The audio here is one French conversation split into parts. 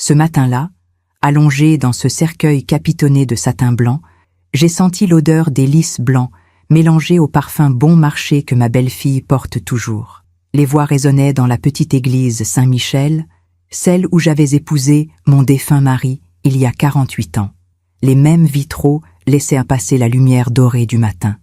Ce matin-là, allongée dans ce cercueil capitonné de satin blanc, j'ai senti l'odeur des lys blancs mélangée au parfum bon marché que ma belle-fille porte toujours. Les voix résonnaient dans la petite église Saint-Michel, celle où j'avais épousé mon défunt mari il y a 48 ans. Les mêmes vitraux laissaient passer la lumière dorée du matin.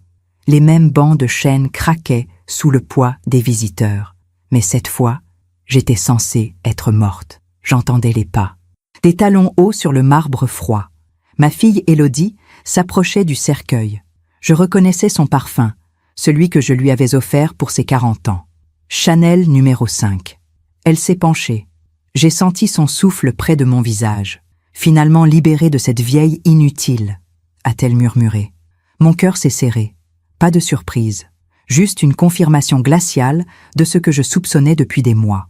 Les mêmes bancs de chêne craquaient sous le poids des visiteurs. Mais cette fois, j'étais censée être morte. J'entendais les pas. Des talons hauts sur le marbre froid. Ma fille Élodie s'approchait du cercueil. Je reconnaissais son parfum, celui que je lui avais offert pour ses 40 ans. Chanel numéro 5. Elle s'est penchée. J'ai senti son souffle près de mon visage. Finalement libérée de cette vieille inutile, a-t-elle murmuré. Mon cœur s'est serré. Pas de surprise. Juste une confirmation glaciale de ce que je soupçonnais depuis des mois.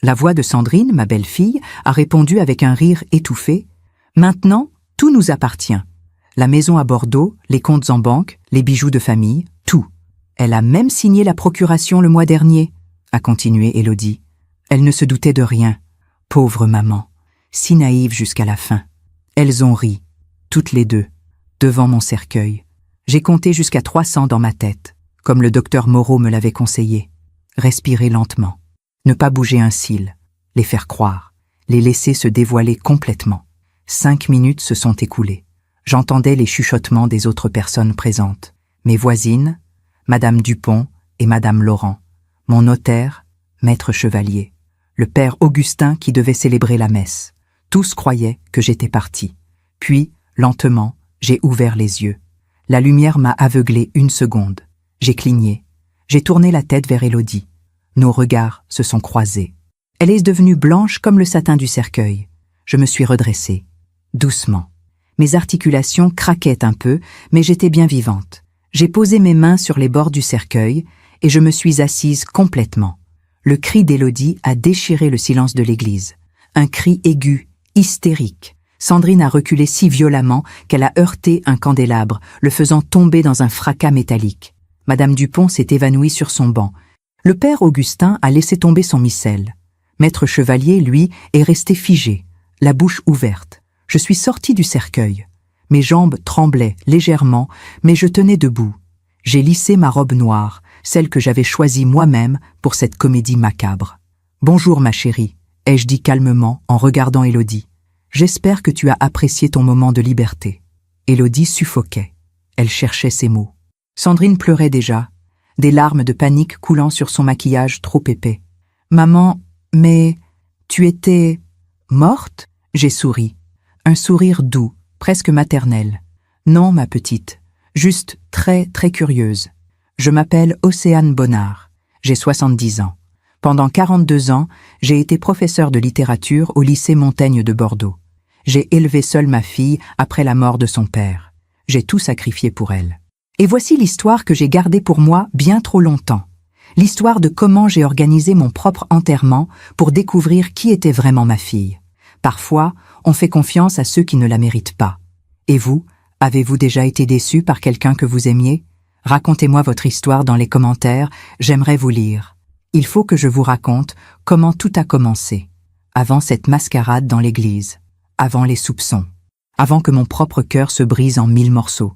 La voix de Sandrine, ma belle-fille, a répondu avec un rire étouffé. « Maintenant, tout nous appartient. La maison à Bordeaux, les comptes en banque, les bijoux de famille, tout. Elle a même signé la procuration le mois dernier, » a continué Élodie. Elle ne se doutait de rien. Pauvre maman, si naïve jusqu'à la fin. Elles ont ri, toutes les deux, devant mon cercueil. J'ai compté jusqu'à 300 dans ma tête, comme le docteur Moreau me l'avait conseillé. Respirer lentement. Ne pas bouger un cil, les faire croire, les laisser se dévoiler complètement. 5 minutes se sont écoulées. J'entendais les chuchotements des autres personnes présentes. Mes voisines, Madame Dupont et Madame Laurent, mon notaire, Maître Chevalier, le père Augustin qui devait célébrer la messe. Tous croyaient que j'étais partie. Puis, lentement, j'ai ouvert les yeux. La lumière m'a aveuglé 1 seconde. J'ai cligné. J'ai tourné la tête vers Élodie. Nos regards se sont croisés. Elle est devenue blanche comme le satin du cercueil. Je me suis redressée. Doucement. Mes articulations craquaient un peu, mais j'étais bien vivante. J'ai posé mes mains sur les bords du cercueil et je me suis assise complètement. Le cri d'Élodie a déchiré le silence de l'église. Un cri aigu, hystérique. Sandrine a reculé si violemment qu'elle a heurté un candélabre, le faisant tomber dans un fracas métallique. Madame Dupont s'est évanouie sur son banc. Le père Augustin a laissé tomber son missel. Maître Chevalier, lui, est resté figé, la bouche ouverte. Je suis sortie du cercueil. Mes jambes tremblaient légèrement, mais je tenais debout. J'ai lissé ma robe noire, celle que j'avais choisie moi-même pour cette comédie macabre. « Bonjour, ma chérie », ai-je dit calmement en regardant Élodie. « J'espère que tu as apprécié ton moment de liberté. » Élodie suffoquait. Elle cherchait ses mots. Sandrine pleurait déjà, des larmes de panique coulant sur son maquillage trop épais. « Maman, mais tu étais morte ?» J'ai souri. Un sourire doux, presque maternel. « Non, ma petite, juste très, très curieuse. Je m'appelle Océane Bonnard. J'ai 70 ans. Pendant 42 ans, j'ai été professeur de littérature au lycée Montaigne de Bordeaux. J'ai élevé seule ma fille après la mort de son père. J'ai tout sacrifié pour elle. Et voici l'histoire que j'ai gardée pour moi bien trop longtemps. L'histoire de comment j'ai organisé mon propre enterrement pour découvrir qui était vraiment ma fille. Parfois, on fait confiance à ceux qui ne la méritent pas. Et vous, avez-vous déjà été déçu par quelqu'un que vous aimiez ? Racontez-moi votre histoire dans les commentaires, j'aimerais vous lire. Il faut que je vous raconte comment tout a commencé. Avant cette mascarade dans l'église. Avant les soupçons. Avant que mon propre cœur se brise en 1000 morceaux.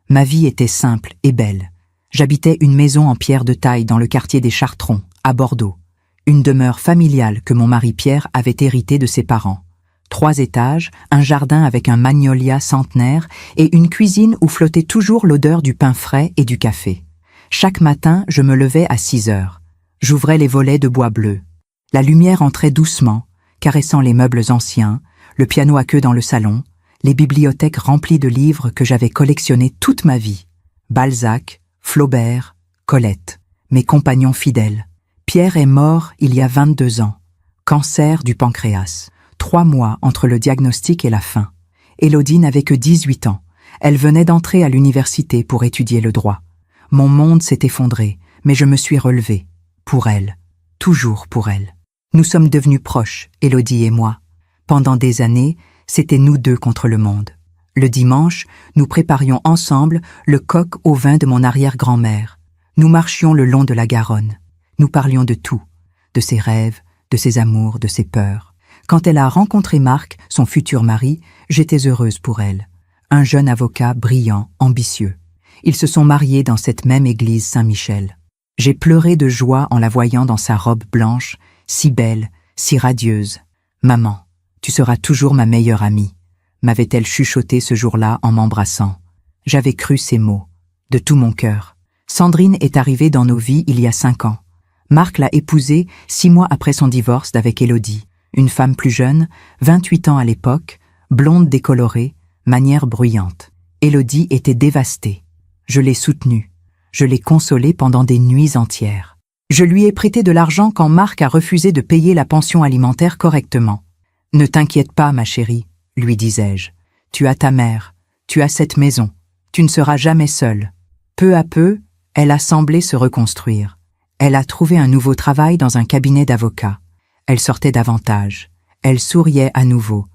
Ma vie était simple et belle. J'habitais une maison en pierre de taille dans le quartier des Chartrons, à Bordeaux. Une demeure familiale que mon mari Pierre avait héritée de ses parents. 3 étages, un jardin avec un magnolia centenaire et une cuisine où flottait toujours l'odeur du pain frais et du café. Chaque matin, je me levais à 6 heures. J'ouvrais les volets de bois bleu. La lumière entrait doucement, caressant les meubles anciens, le piano à queue dans le salon, les bibliothèques remplies de livres que j'avais collectionnés toute ma vie. Balzac, Flaubert, Colette, mes compagnons fidèles. Pierre est mort il y a 22 ans. Cancer du pancréas. 3 mois entre le diagnostic et la fin. Élodie n'avait que 18 ans. Elle venait d'entrer à l'université pour étudier le droit. Mon monde s'est effondré, mais je me suis relevée. Pour elle. Toujours pour elle. Nous sommes devenus proches, Élodie et moi. Pendant des années, c'était nous deux contre le monde. Le dimanche, nous préparions ensemble le coq au vin de mon arrière-grand-mère. Nous marchions le long de la Garonne. Nous parlions de tout, de ses rêves, de ses amours, de ses peurs. Quand elle a rencontré Marc, son futur mari, j'étais heureuse pour elle. Un jeune avocat brillant, ambitieux. Ils se sont mariés dans cette même église Saint-Michel. J'ai pleuré de joie en la voyant dans sa robe blanche, si belle, si radieuse. « Maman, tu seras toujours ma meilleure amie », m'avait-elle chuchoté ce jour-là en m'embrassant. J'avais cru ces mots, de tout mon cœur. Sandrine est arrivée dans nos vies il y a 5 ans. Marc l'a épousée 6 mois après son divorce d'avec Élodie, une femme plus jeune, 28 ans à l'époque, blonde décolorée, manière bruyante. Élodie était dévastée. Je l'ai soutenue. Je l'ai consolée pendant des nuits entières. Je lui ai prêté de l'argent quand Marc a refusé de payer la pension alimentaire correctement. « Ne t'inquiète pas, ma chérie, » lui disais-je. « Tu as ta mère, tu as cette maison, tu ne seras jamais seule. » Peu à peu, elle a semblé se reconstruire. Elle a trouvé un nouveau travail dans un cabinet d'avocats. Elle sortait davantage. Elle souriait à nouveau.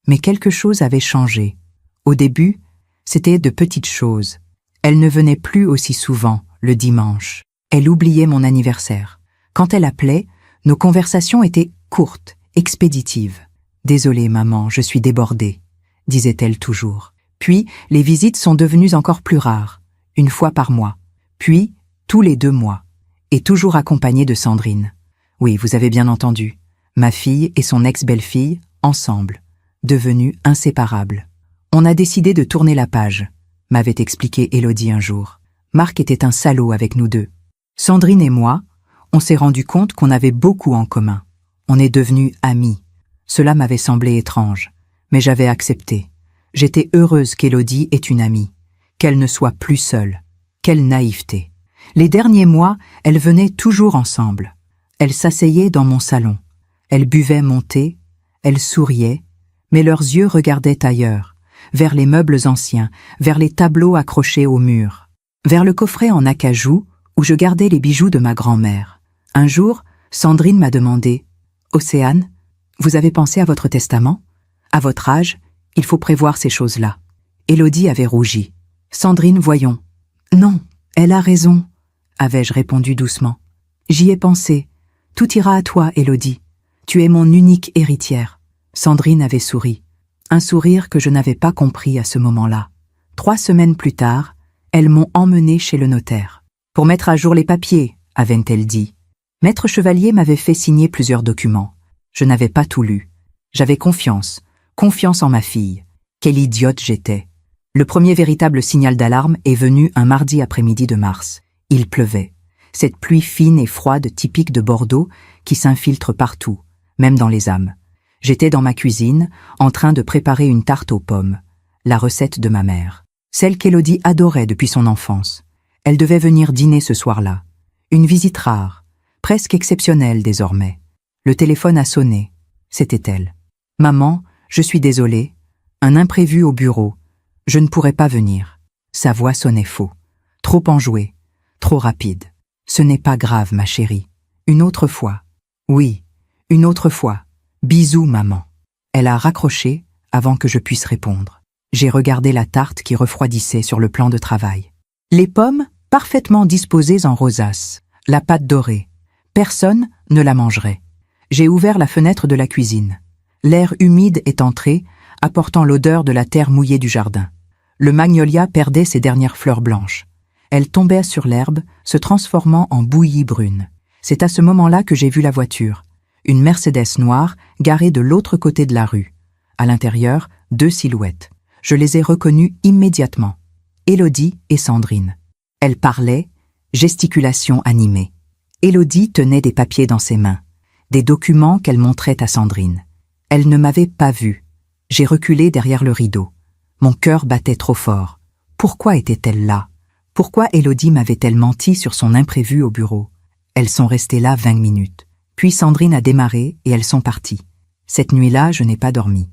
Mais quelque chose avait changé. Au début, c'était de petites choses. Elle ne venait plus aussi souvent, le dimanche. Elle oubliait mon anniversaire. Quand elle appelait, nos conversations étaient courtes, expéditives. « Désolée, maman, je suis débordée », disait-elle toujours. Puis, les visites sont devenues encore plus rares, 1 fois par mois, puis tous les 2 mois, et toujours accompagnée de Sandrine. Oui, vous avez bien entendu, ma fille et son ex-belle-fille, ensemble, devenues inséparables. On a décidé de tourner la page, m'avait expliqué Élodie un jour. Marc était un salaud avec nous deux. Sandrine et moi, on s'est rendu compte qu'on avait beaucoup en commun. On est devenus amis. Cela m'avait semblé étrange, mais j'avais accepté. J'étais heureuse qu'Élodie ait une amie, qu'elle ne soit plus seule. Quelle naïveté. Les derniers mois, elles venaient toujours ensemble. Elles s'asseyaient dans mon salon. Elles buvaient mon thé, elles souriaient, mais leurs yeux regardaient ailleurs, vers les meubles anciens, vers les tableaux accrochés au mur, vers le coffret en acajou où je gardais les bijoux de ma grand-mère. Un jour, Sandrine m'a demandé « Océane, vous avez pensé à votre testament? À votre âge, il faut prévoir ces choses-là. » Élodie avait rougi. « Sandrine, voyons. »« Non, elle a raison, » avais-je répondu doucement. « J'y ai pensé. Tout ira à toi, Élodie. Tu es mon unique héritière. » Sandrine avait souri. Un sourire que je n'avais pas compris à ce moment-là. 3 semaines plus tard, elles m'ont emmenée chez le notaire. « Pour mettre à jour les papiers, » avait-elle dit. Maître Chevalier m'avait fait signer plusieurs documents. Je n'avais pas tout lu. J'avais confiance en ma fille. Quelle idiote j'étais. Le premier véritable signal d'alarme est venu un mardi après-midi de mars. Il pleuvait. Cette pluie fine et froide typique de Bordeaux qui s'infiltre partout, même dans les âmes. J'étais dans ma cuisine, en train de préparer une tarte aux pommes, la recette de ma mère, celle qu'Élodie adorait depuis son enfance. Elle devait venir dîner ce soir-là. Une visite rare, presque exceptionnelle désormais. Le téléphone a sonné. C'était elle. « Maman, je suis désolée. Un imprévu au bureau. Je ne pourrai pas venir. » Sa voix sonnait faux. Trop enjouée. Trop rapide. « Ce n'est pas grave, ma chérie. Une autre fois. »« Oui, une autre fois. Bisous, maman. » Elle a raccroché avant que je puisse répondre. J'ai regardé la tarte qui refroidissait sur le plan de travail. Les pommes, parfaitement disposées en rosace. La pâte dorée. Personne ne la mangerait. J'ai ouvert la fenêtre de la cuisine. L'air humide est entré, apportant l'odeur de la terre mouillée du jardin. Le magnolia perdait ses dernières fleurs blanches. Elles tombaient sur l'herbe, se transformant en bouillie brune. C'est à ce moment-là que j'ai vu la voiture. Une Mercedes noire garée de l'autre côté de la rue. À l'intérieur, 2 silhouettes. Je les ai reconnues immédiatement. Élodie et Sandrine. Elles parlaient, gesticulation animée. Élodie tenait des papiers dans ses mains, des documents qu'elle montrait à Sandrine. Elle ne m'avait pas vue. J'ai reculé derrière le rideau. Mon cœur battait trop fort. Pourquoi était-elle là? Pourquoi Élodie m'avait-elle menti sur son imprévu au bureau? Elles sont restées là 20 minutes. Puis Sandrine a démarré et elles sont parties. Cette nuit-là, je n'ai pas dormi.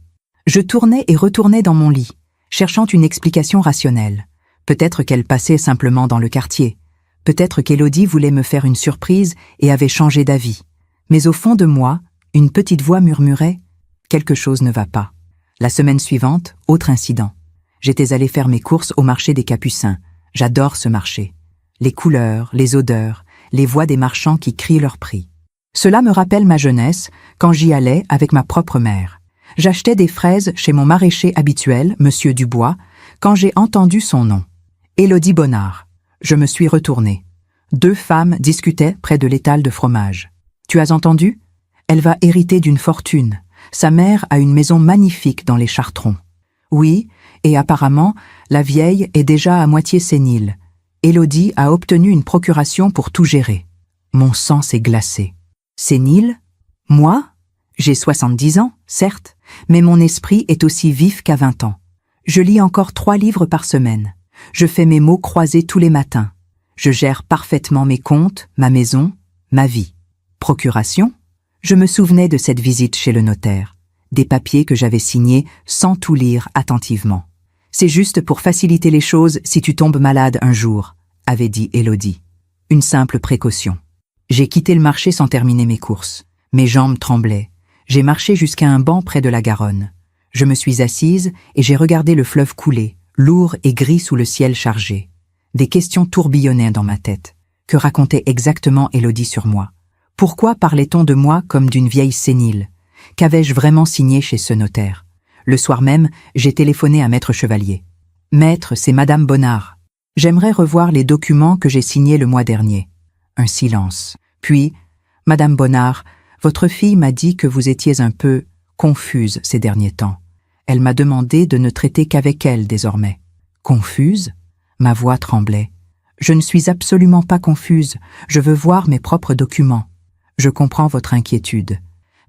Je tournais et retournais dans mon lit, cherchant une explication rationnelle. Peut-être qu'elle passait simplement dans le quartier. Peut-être qu'Élodie voulait me faire une surprise et avait changé d'avis. Mais au fond de moi, une petite voix murmurait « Quelque chose ne va pas ». La semaine suivante, autre incident. J'étais allée faire mes courses au marché des Capucins. J'adore ce marché. Les couleurs, les odeurs, les voix des marchands qui crient leur prix. Cela me rappelle ma jeunesse, quand j'y allais avec ma propre mère. J'achetais des fraises chez mon maraîcher habituel, Monsieur Dubois, quand j'ai entendu son nom. Élodie Bonnard. Je me suis retournée. 2 femmes discutaient près de l'étal de fromage. Tu as entendu? Elle va hériter d'une fortune. Sa mère a une maison magnifique dans les Chartrons. Oui, et apparemment, la vieille est déjà à moitié sénile. Élodie a obtenu une procuration pour tout gérer. Mon sang s'est glacé. Sénile? Moi? J'ai 70 ans, certes, mais mon esprit est aussi vif qu'à 20 ans. Je lis encore 3 livres par semaine. Je fais mes mots croisés tous les matins. Je gère parfaitement mes comptes, ma maison, ma vie. Procuration? Je me souvenais de cette visite chez le notaire, des papiers que j'avais signés sans tout lire attentivement. C'est juste pour faciliter les choses si tu tombes malade un jour, avait dit Élodie. Une simple précaution. J'ai quitté le marché sans terminer mes courses. Mes jambes tremblaient. J'ai marché jusqu'à un banc près de la Garonne. Je me suis assise et j'ai regardé le fleuve couler, lourd et gris sous le ciel chargé. Des questions tourbillonnaient dans ma tête. Que racontait exactement Élodie sur moi? Pourquoi parlait-on de moi comme d'une vieille sénile? Qu'avais-je vraiment signé chez ce notaire? Le soir même, j'ai téléphoné à Maître Chevalier. « Maître, c'est Madame Bonnard. J'aimerais revoir les documents que j'ai signés le mois dernier. » Un silence. Puis, « Madame Bonnard, votre fille m'a dit que vous étiez un peu confuse ces derniers temps. Elle m'a demandé de ne traiter qu'avec elle désormais. » Confuse? Ma voix tremblait. « Je ne suis absolument pas confuse. Je veux voir mes propres documents. Je comprends votre inquiétude.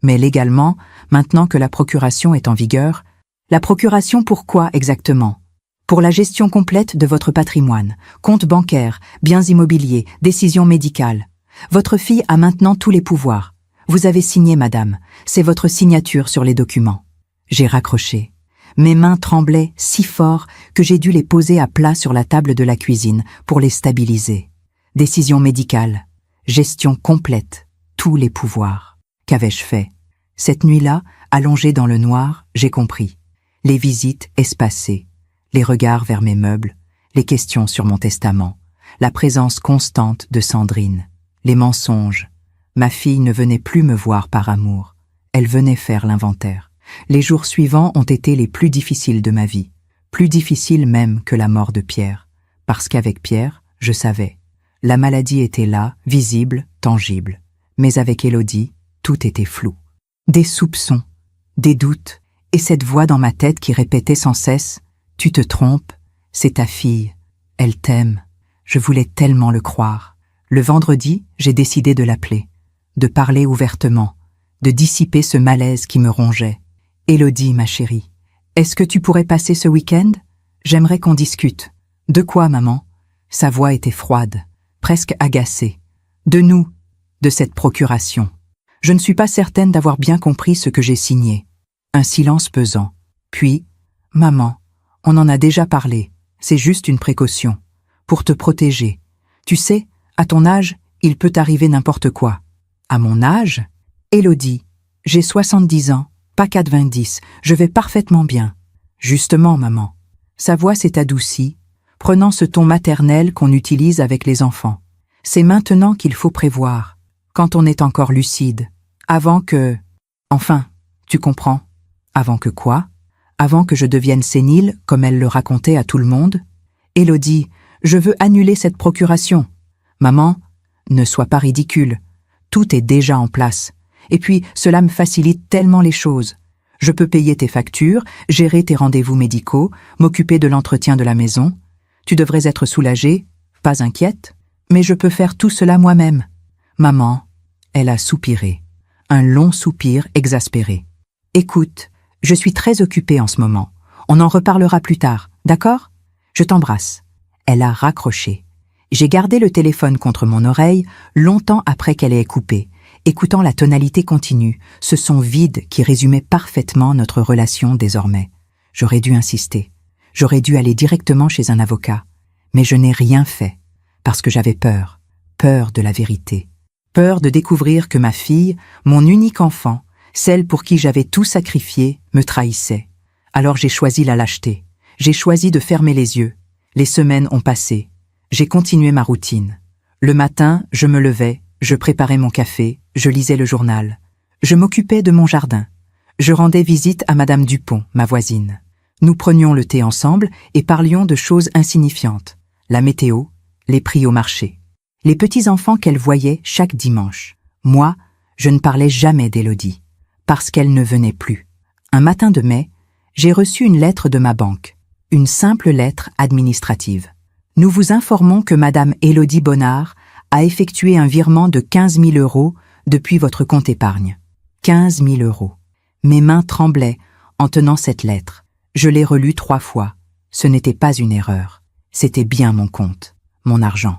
Mais légalement, maintenant que la procuration est en vigueur, la procuration pourquoi exactement? Pour la gestion complète de votre patrimoine, compte bancaire, biens immobiliers, décisions médicales. Votre fille a maintenant tous les pouvoirs. Vous avez signé, madame. C'est votre signature sur les documents. » J'ai raccroché. Mes mains tremblaient si fort que j'ai dû les poser à plat sur la table de la cuisine pour les stabiliser. Décision médicale, gestion complète, tous les pouvoirs. Qu'avais-je fait? Cette nuit-là, allongée dans le noir, j'ai compris. Les visites espacées, les regards vers mes meubles, les questions sur mon testament, la présence constante de Sandrine, les mensonges. Ma fille ne venait plus me voir par amour. Elle venait faire l'inventaire. Les jours suivants ont été les plus difficiles de ma vie, plus difficiles même que la mort de Pierre, parce qu'avec Pierre, je savais. La maladie était là, visible, tangible. Mais avec Élodie, tout était flou. Des soupçons, des doutes, et cette voix dans ma tête qui répétait sans cesse « Tu te trompes, c'est ta fille, elle t'aime ». Je voulais tellement le croire. Le vendredi, j'ai décidé de l'appeler, de parler ouvertement, de dissiper ce malaise qui me rongeait. « Élodie, ma chérie, est-ce que tu pourrais passer ce week-end? J'aimerais qu'on discute. »« De quoi, maman ?» Sa voix était froide, presque agacée. « De nous, de cette procuration. » Je ne suis pas certaine d'avoir bien compris ce que j'ai signé. Un silence pesant. Puis, « Maman, on en a déjà parlé, c'est juste une précaution. Pour te protéger. Tu sais, à ton âge, il peut arriver n'importe quoi. » À mon âge? Élodie, j'ai 70 ans, pas 90, je vais parfaitement bien. Justement, maman. Sa voix s'est adoucie, prenant ce ton maternel qu'on utilise avec les enfants. C'est maintenant qu'il faut prévoir, quand on est encore lucide, avant que... Enfin, tu comprends. Avant que quoi? Avant que je devienne sénile, comme elle le racontait à tout le monde? Élodie, je veux annuler cette procuration. Maman, ne sois pas ridicule. Tout est déjà en place. Et puis, cela me facilite tellement les choses. Je peux payer tes factures, gérer tes rendez-vous médicaux, m'occuper de l'entretien de la maison. Tu devrais être soulagée, pas inquiète, mais je peux faire tout cela moi-même. Maman, elle a soupiré. Un long soupir exaspéré. Écoute, je suis très occupée en ce moment. On en reparlera plus tard, d'accord? Je t'embrasse. Elle a raccroché. J'ai gardé le téléphone contre mon oreille longtemps après qu'elle ait coupé, écoutant la tonalité continue, ce son vide qui résumait parfaitement notre relation désormais. J'aurais dû insister. J'aurais dû aller directement chez un avocat. Mais je n'ai rien fait, parce que j'avais peur. Peur de la vérité. Peur de découvrir que ma fille, mon unique enfant, celle pour qui j'avais tout sacrifié, me trahissait. Alors j'ai choisi la lâcheté. J'ai choisi de fermer les yeux. Les semaines ont passé. J'ai continué ma routine. Le matin, je me levais, je préparais mon café, Je lisais le journal. Je m'occupais de mon jardin. Je rendais visite à Madame Dupont, ma voisine. Nous prenions le thé ensemble et parlions de choses insignifiantes. La météo, les prix au marché. Les petits-enfants qu'elle voyait chaque dimanche. Moi, je ne parlais jamais d'Élodie, parce qu'elle ne venait plus. Un matin de mai, j'ai reçu une lettre de ma banque. Une simple lettre administrative. Nous vous informons que Madame Élodie Bonnard a effectué un virement de 15 000 € depuis votre compte épargne. 15 000 €. Mes mains tremblaient en tenant cette lettre. Je l'ai relue 3 fois. Ce n'était pas une erreur. C'était bien mon compte, mon argent.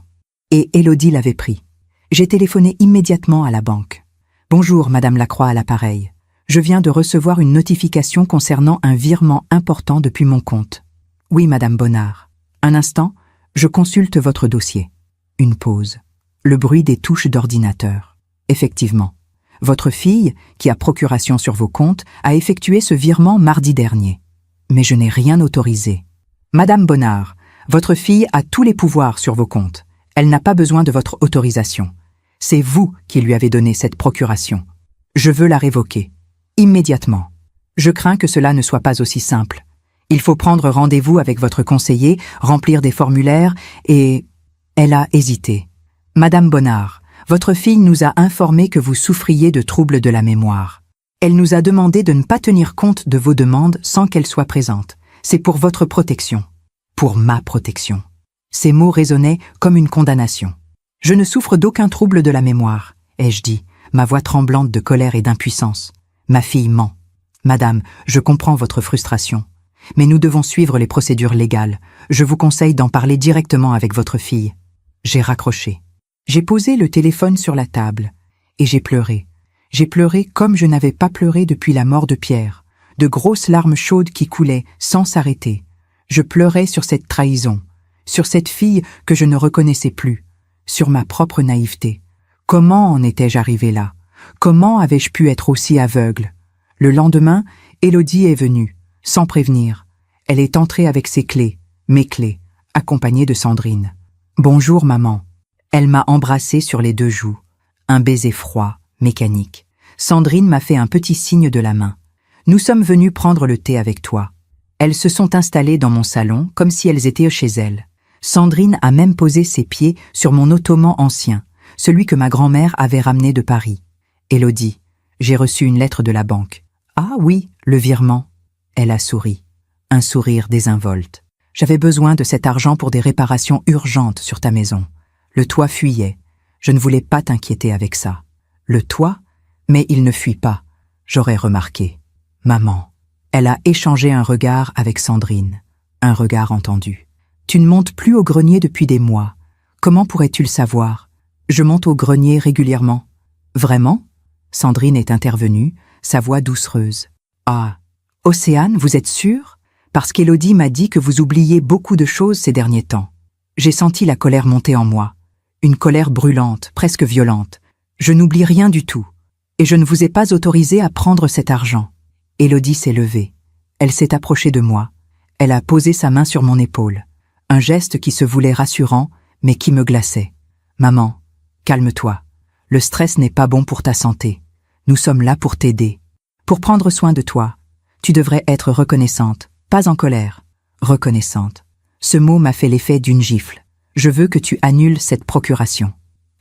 Et Élodie l'avait pris. J'ai téléphoné immédiatement à la banque. « Bonjour, Madame Lacroix à l'appareil. Je viens de recevoir une notification concernant un virement important depuis mon compte. » « Oui, Madame Bonnard. Un instant, je consulte votre dossier. » Une pause. Le bruit des touches d'ordinateur. Effectivement. Votre fille, qui a procuration sur vos comptes, a effectué ce virement mardi dernier. Mais je n'ai rien autorisé. Madame Bonnard, votre fille a tous les pouvoirs sur vos comptes. Elle n'a pas besoin de votre autorisation. C'est vous qui lui avez donné cette procuration. Je veux la révoquer. Immédiatement. Je crains que cela ne soit pas aussi simple. Il faut prendre rendez-vous avec votre conseiller, remplir des formulaires et... Elle a hésité. Madame Bonnard, votre fille nous a informé que vous souffriez de troubles de la mémoire. Elle nous a demandé de ne pas tenir compte de vos demandes sans qu'elle soit présente. C'est pour votre protection. Pour ma protection. Ces mots résonnaient comme une condamnation. Je ne souffre d'aucun trouble de la mémoire, ai-je dit, ma voix tremblante de colère et d'impuissance. Ma fille ment. Madame, je comprends votre frustration. Mais nous devons suivre les procédures légales. Je vous conseille d'en parler directement avec votre fille. J'ai raccroché. J'ai posé le téléphone sur la table. Et j'ai pleuré. J'ai pleuré comme je n'avais pas pleuré depuis la mort de Pierre. De grosses larmes chaudes qui coulaient sans s'arrêter. Je pleurais sur cette trahison. Sur cette fille que je ne reconnaissais plus. Sur ma propre naïveté. Comment en étais-je arrivé là? Comment avais-je pu être aussi aveugle? Le lendemain, Élodie est venue. Sans prévenir. Elle est entrée avec ses clés, mes clés, accompagnée de Sandrine. « Bonjour, maman. » Elle m'a embrassée sur les 2 joues. Un baiser froid, mécanique. Sandrine m'a fait un petit signe de la main. « Nous sommes venus prendre le thé avec toi. » Elles se sont installées dans mon salon comme si elles étaient chez elles. Sandrine a même posé ses pieds sur mon ottoman ancien, celui que ma grand-mère avait ramené de Paris. « Élodie, j'ai reçu une lettre de la banque. »« Ah oui, le virement. » Elle a souri. Un sourire désinvolte. J'avais besoin de cet argent pour des réparations urgentes sur ta maison. Le toit fuyait. Je ne voulais pas t'inquiéter avec ça. Le toit? Mais il ne fuit pas. J'aurais remarqué. Maman. Elle a échangé un regard avec Sandrine. Un regard entendu. Tu ne montes plus au grenier depuis des mois. Comment pourrais-tu le savoir? Je monte au grenier régulièrement. Vraiment? Sandrine est intervenue, sa voix doucereuse. Ah. Océane, vous êtes sûre? Parce qu'Élodie m'a dit que vous oubliez beaucoup de choses ces derniers temps. J'ai senti la colère monter en moi. Une colère brûlante, presque violente. Je n'oublie rien du tout. Et je ne vous ai pas autorisé à prendre cet argent. Élodie s'est levée. Elle s'est approchée de moi. Elle a posé sa main sur mon épaule. Un geste qui se voulait rassurant, mais qui me glaçait. Maman, calme-toi. Le stress n'est pas bon pour ta santé. Nous sommes là pour t'aider. Pour prendre soin de toi. Tu devrais être reconnaissante, pas en colère. Reconnaissante. Ce mot m'a fait l'effet d'une gifle. Je veux que tu annules cette procuration.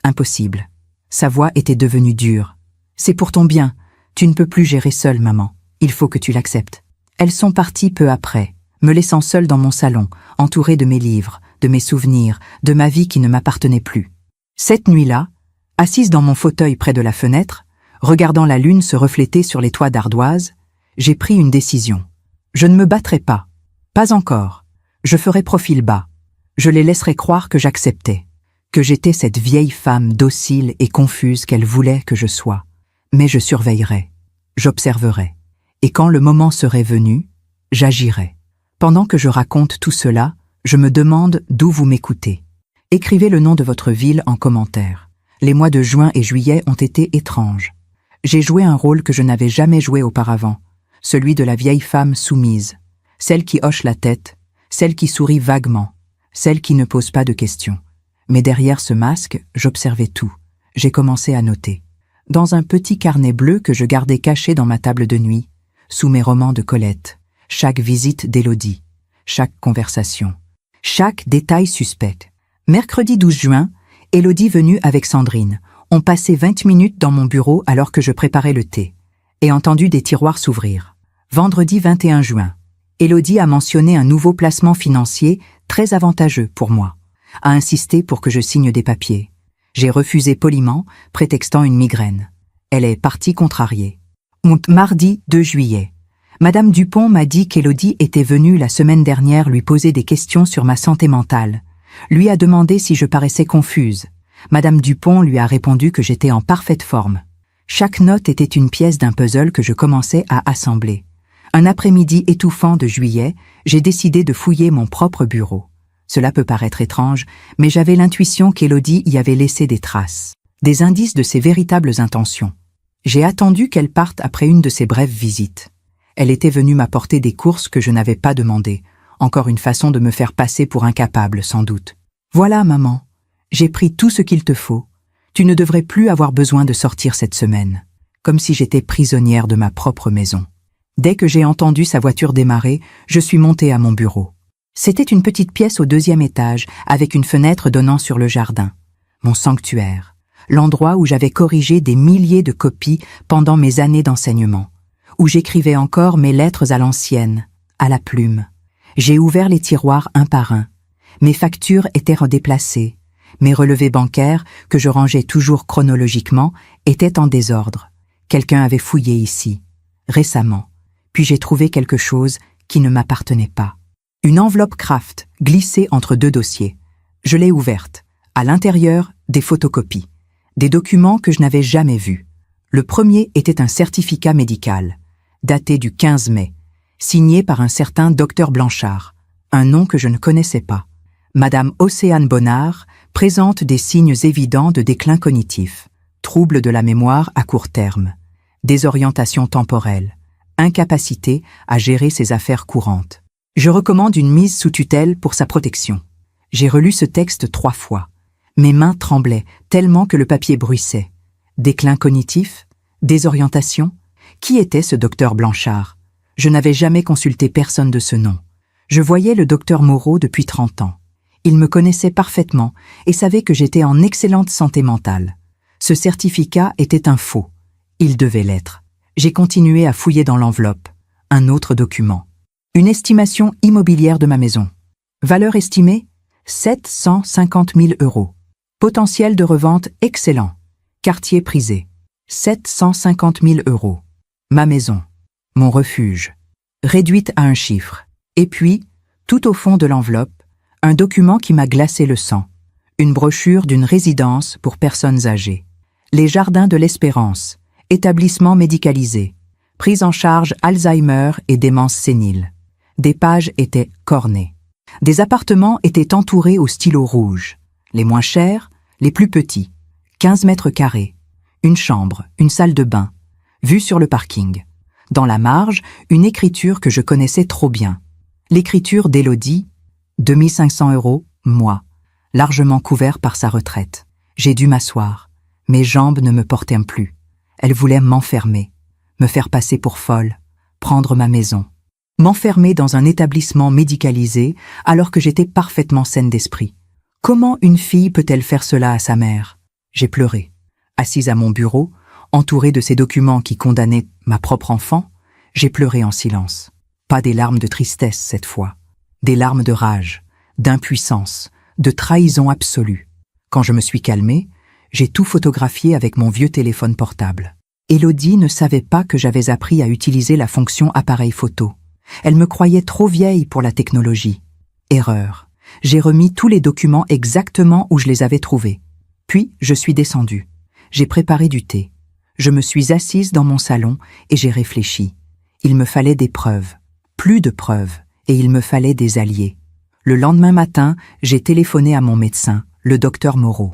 Impossible. Sa voix était devenue dure. C'est pour ton bien. Tu ne peux plus gérer seule, maman. Il faut que tu l'acceptes. Elles sont parties peu après, me laissant seule dans mon salon, entourée de mes livres, de mes souvenirs, de ma vie qui ne m'appartenait plus. Cette nuit-là, assise dans mon fauteuil près de la fenêtre, regardant la lune se refléter sur les toits d'ardoise, j'ai pris une décision. Je ne me battrai pas. Pas encore. Je ferai profil bas. Je les laisserai croire que j'acceptais, que j'étais cette vieille femme docile et confuse qu'elle voulait que je sois. Mais je surveillerai, j'observerai. Et quand le moment serait venu, j'agirai. Pendant que je raconte tout cela, je me demande d'où vous m'écoutez. Écrivez le nom de votre ville en commentaire. Les mois de juin et juillet ont été étranges. J'ai joué un rôle que je n'avais jamais joué auparavant, celui de la vieille femme soumise, celle qui hoche la tête, celle qui sourit vaguement, celle qui ne pose pas de questions. Mais derrière ce masque, j'observais tout. J'ai commencé à noter. dans un petit carnet bleu que je gardais caché dans ma table de nuit, sous mes romans de Colette, chaque visite d'Élodie, chaque conversation, chaque détail suspect. Mercredi 12 juin, Élodie venue avec Sandrine ont passé 20 minutes dans mon bureau alors que je préparais le thé, et entendu des tiroirs s'ouvrir. Vendredi 21 juin, Élodie a mentionné un nouveau placement financier très avantageux pour moi, a insisté pour que je signe des papiers. J'ai refusé poliment, prétextant une migraine. Elle est partie contrariée. Mardi 2 juillet. Madame Dupont m'a dit qu'Élodie était venue la semaine dernière lui poser des questions sur ma santé mentale. Lui a demandé si je paraissais confuse. Madame Dupont lui a répondu que j'étais en parfaite forme. Chaque note était une pièce d'un puzzle que je commençais à assembler. Un après-midi étouffant de juillet, j'ai décidé de fouiller mon propre bureau. Cela peut paraître étrange, mais j'avais l'intuition qu'Élodie y avait laissé des traces, des indices de ses véritables intentions. J'ai attendu qu'elle parte après une de ses brèves visites. Elle était venue m'apporter des courses que je n'avais pas demandées, encore une façon de me faire passer pour incapable, sans doute. « Voilà, maman, j'ai pris tout ce qu'il te faut. Tu ne devrais plus avoir besoin de sortir cette semaine. » Comme si j'étais prisonnière de ma propre maison. Dès que j'ai entendu sa voiture démarrer, je suis montée à mon bureau. C'était une petite pièce au 2e étage, avec une fenêtre donnant sur le jardin. Mon sanctuaire, l'endroit où j'avais corrigé des milliers de copies pendant mes années d'enseignement, où j'écrivais encore mes lettres à l'ancienne, à la plume. J'ai ouvert les tiroirs un par un. Mes factures étaient redéplacées. Mes relevés bancaires, que je rangeais toujours chronologiquement, étaient en désordre. Quelqu'un avait fouillé ici, récemment, puis j'ai trouvé quelque chose qui ne m'appartenait pas. Une enveloppe Kraft glissée entre 2 dossiers. Je l'ai ouverte. À l'intérieur, des photocopies. Des documents que je n'avais jamais vus. Le premier était un certificat médical, daté du 15 mai, signé par un certain docteur Blanchard, un nom que je ne connaissais pas. Madame Océane Bonnard présente des signes évidents de déclin cognitif, troubles de la mémoire à court terme, désorientation temporelle, incapacité à gérer ses affaires courantes. Je recommande une mise sous tutelle pour sa protection. J'ai relu ce texte 3 fois. Mes mains tremblaient tellement que le papier bruissait. Déclin cognitif? Désorientation? Qui était ce docteur Blanchard? Je n'avais jamais consulté personne de ce nom. Je voyais le docteur Moreau depuis 30 ans. Il me connaissait parfaitement et savait que j'étais en excellente santé mentale. Ce certificat était un faux. Il devait l'être. J'ai continué à fouiller dans l'enveloppe. Un autre document. Une estimation immobilière de ma maison. Valeur estimée 750 000 €. Potentiel de revente excellent. Quartier prisé. 750 000 €. Ma maison. Mon refuge. Réduite à un chiffre. Et puis, tout au fond de l'enveloppe, un document qui m'a glacé le sang. Une brochure d'une résidence pour personnes âgées. Les Jardins de l'Espérance. Établissement médicalisé. Prise en charge Alzheimer et démence sénile. Des pages étaient cornées. Des appartements étaient entourés au stylo rouge. Les moins chers, les plus petits. 15 mètres carrés. Une chambre, une salle de bain. Vue sur le parking. Dans la marge, une écriture que je connaissais trop bien. L'écriture d'Élodie, 2500 €, mois. Largement couvert par sa retraite. J'ai dû m'asseoir. Mes jambes ne me portaient plus. Elle voulait m'enfermer. Me faire passer pour folle. Prendre ma maison. M'enfermer dans un établissement médicalisé alors que j'étais parfaitement saine d'esprit. Comment une fille peut-elle faire cela à sa mère? J'ai pleuré. Assise à mon bureau, entourée de ces documents qui condamnaient ma propre enfant, j'ai pleuré en silence. Pas des larmes de tristesse cette fois. Des larmes de rage, d'impuissance, de trahison absolue. Quand je me suis calmée, j'ai tout photographié avec mon vieux téléphone portable. Élodie ne savait pas que j'avais appris à utiliser la fonction appareil photo. Elle me croyait trop vieille pour la technologie. Erreur. J'ai remis tous les documents exactement où je les avais trouvés. Puis, je suis descendue. J'ai préparé du thé. Je me suis assise dans mon salon et j'ai réfléchi. Il me fallait des preuves. Plus de preuves. Et il me fallait des alliés. Le lendemain matin, j'ai téléphoné à mon médecin, le docteur Moreau.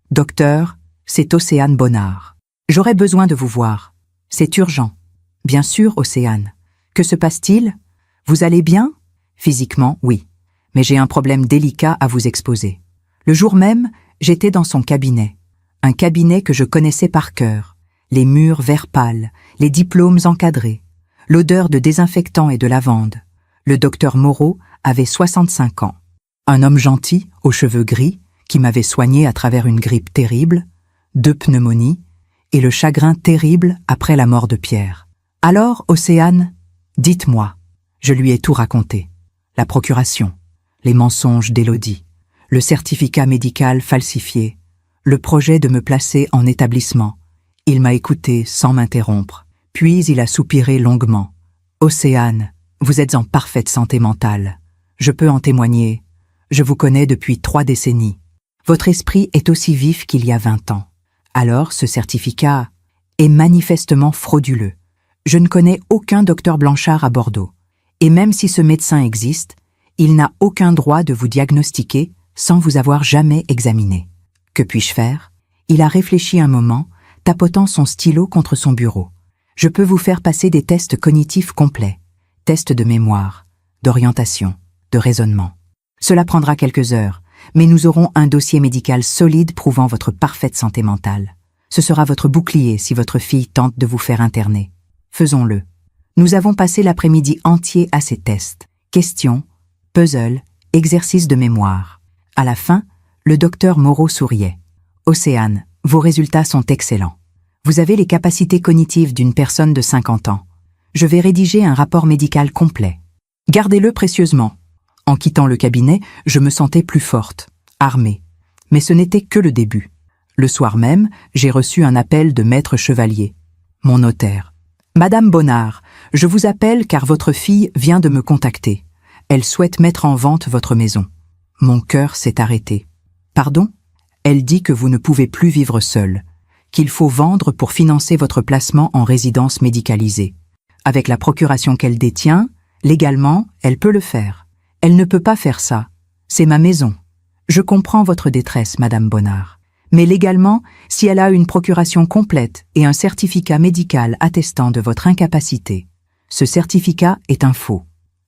« Docteur, c'est Océane Bonnard. J'aurais besoin de vous voir. C'est urgent. »« Bien sûr, Océane. Que se passe-t-il? Vous allez bien? » ?»« Physiquement, oui. Mais j'ai un problème délicat à vous exposer. Le jour même, j'étais dans son cabinet. Un cabinet que je connaissais par cœur. les murs vert pâle, les diplômes encadrés, l'odeur de désinfectant et de lavande. Le docteur Moreau avait 65 ans. Un homme gentil, aux cheveux gris, qui m'avait soigné à travers une grippe terrible, 2 pneumonies, et le chagrin terrible après la mort de Pierre. Alors, Océane, dites-moi. Je lui ai tout raconté. La procuration, les mensonges d'Élodie, le certificat médical falsifié, le projet de me placer en établissement. Il m'a écouté sans m'interrompre, puis il a soupiré longuement. Océane, vous êtes en parfaite santé mentale. Je peux en témoigner. Je vous connais depuis 3 décennies. Votre esprit est aussi vif qu'il y a 20 ans. Alors, ce certificat est manifestement frauduleux. Je ne connais aucun docteur Blanchard à Bordeaux. Et même si ce médecin existe, il n'a aucun droit de vous diagnostiquer sans vous avoir jamais examiné. Que puis-je faire? Il a réfléchi un moment, tapotant son stylo contre son bureau. Je peux vous faire passer des tests cognitifs complets, tests de mémoire, d'orientation, de raisonnement. Cela prendra quelques heures, mais nous aurons un dossier médical solide prouvant votre parfaite santé mentale. Ce sera votre bouclier si votre fille tente de vous faire interner. Faisons-le. Nous avons passé l'après-midi entier à ces tests. Questions, puzzles, exercices de mémoire. À la fin, le docteur Moreau souriait. Océane, vos résultats sont excellents. Vous avez les capacités cognitives d'une personne de 50 ans. Je vais rédiger un rapport médical complet. Gardez-le précieusement. En quittant le cabinet, je me sentais plus forte, armée. Mais ce n'était que le début. Le soir même, j'ai reçu un appel de Maître Chevalier, mon notaire. Madame Bonnard, je vous appelle car votre fille vient de me contacter. Elle souhaite mettre en vente votre maison. Mon cœur s'est arrêté. Pardon? Elle dit que vous ne pouvez plus vivre seule, qu'il faut vendre pour financer votre placement en résidence médicalisée. Avec la procuration qu'elle détient, légalement, elle peut le faire. Elle ne peut pas faire ça. C'est ma maison. Je comprends votre détresse, Madame Bonnard. Mais légalement, si elle a une procuration complète et un certificat médical attestant de votre incapacité, ce certificat est un faux.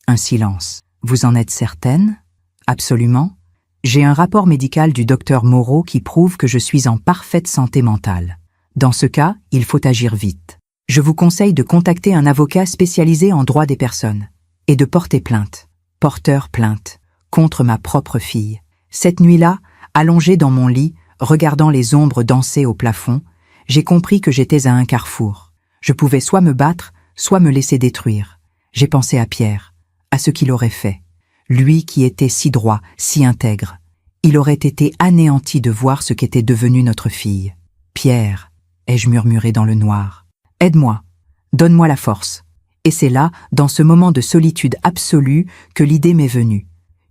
Un silence. Vous en êtes certaine? Absolument. J'ai un rapport médical du docteur Moreau qui prouve que je suis en parfaite santé mentale. Dans ce cas, il faut agir vite. Je vous conseille de contacter un avocat spécialisé en droit des personnes et de porter plainte. Porteur plainte, contre ma propre fille. Cette nuit-là, allongée dans mon lit, regardant les ombres danser au plafond, j'ai compris que j'étais à un carrefour. Je pouvais soit me battre, soit me laisser détruire. J'ai pensé à Pierre, à ce qu'il aurait fait. Lui qui était si droit, si intègre. Il aurait été anéanti de voir ce qu'était devenue notre fille. Pierre, ai-je murmuré dans le noir. Aide-moi, donne-moi la force. Et c'est là, dans ce moment de solitude absolue, que l'idée m'est venue.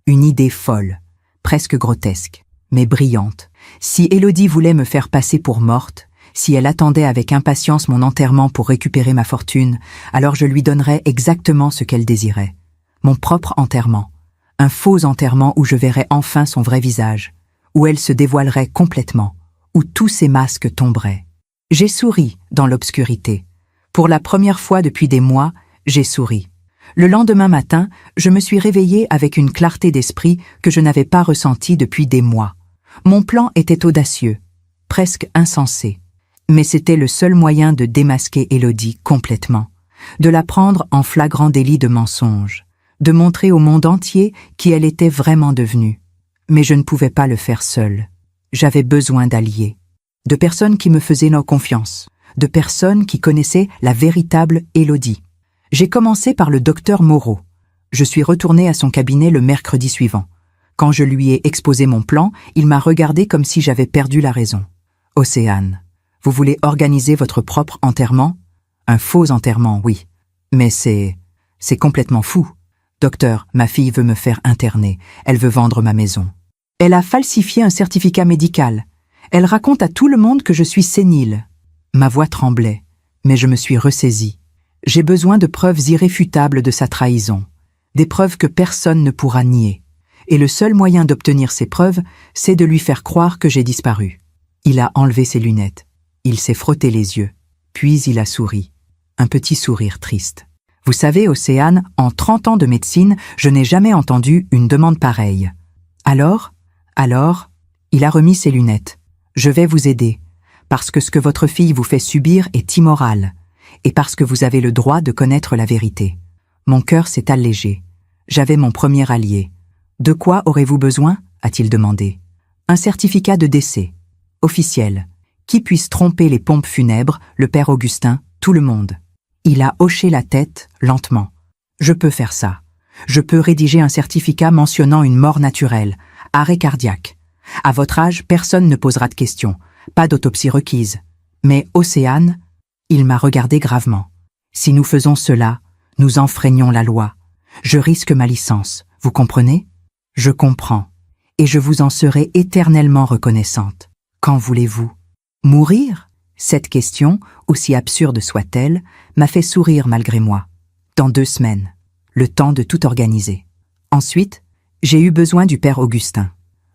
Une idée folle, presque grotesque, mais brillante. Si Élodie voulait me faire passer pour morte, si elle attendait avec impatience mon enterrement pour récupérer ma fortune, alors je lui donnerais exactement ce qu'elle désirait. Mon propre enterrement. Un faux enterrement où je verrais enfin son vrai visage, où elle se dévoilerait complètement, où tous ses masques tomberaient. J'ai souri dans l'obscurité. Pour la première fois depuis des mois, j'ai souri. Le lendemain matin, je me suis réveillée avec une clarté d'esprit que je n'avais pas ressentie depuis des mois. Mon plan était audacieux, presque insensé. Mais c'était le seul moyen de démasquer Élodie complètement, de la prendre en flagrant délit de mensonge, de montrer au monde entier qui elle était vraiment devenue. Mais je ne pouvais pas le faire seule. J'avais besoin d'alliés, de personnes qui me faisaient leur confiance, de personnes qui connaissaient la véritable Élodie. J'ai commencé par le docteur Moreau. Je suis retournée à son cabinet le mercredi suivant. Quand je lui ai exposé mon plan, il m'a regardé comme si j'avais perdu la raison. « Océane, vous voulez organiser votre propre enterrement? Un faux enterrement, oui. Mais c'est complètement fou. Docteur, ma fille veut me faire interner. Elle veut vendre ma maison. Elle a falsifié un certificat médical. Elle raconte à tout le monde que je suis sénile. » Ma voix tremblait, mais je me suis ressaisie. J'ai besoin de preuves irréfutables de sa trahison, des preuves que personne ne pourra nier. Et le seul moyen d'obtenir ces preuves, c'est de lui faire croire que j'ai disparu. Il a enlevé ses lunettes. Il s'est frotté les yeux. Puis il a souri. Un petit sourire triste. Vous savez, Océane, en 30 ans de médecine, je n'ai jamais entendu une demande pareille. Alors, il a remis ses lunettes. Je vais vous aider. parce que ce que votre fille vous fait subir est immoral, et parce que vous avez le droit de connaître la vérité. Mon cœur s'est allégé. J'avais mon premier allié. De quoi aurez-vous besoin? A-t-il demandé. Un certificat de décès. Officiel. Qui puisse tromper les pompes funèbres, le père Augustin, tout le monde. Il a hoché la tête, lentement. Je peux faire ça. Je peux rédiger un certificat mentionnant une mort naturelle, arrêt cardiaque. À votre âge, personne ne posera de questions. Pas d'autopsie requise. Mais Océane, il m'a regardé gravement. Si nous faisons cela, nous enfreignons la loi. Je risque ma licence, vous comprenez? Je comprends. Et je vous en serai éternellement reconnaissante. Quand voulez-vous? Mourir? Cette question, aussi absurde soit-elle, m'a fait sourire malgré moi. Dans 2 semaines. Le temps de tout organiser. Ensuite, j'ai eu besoin du père Augustin.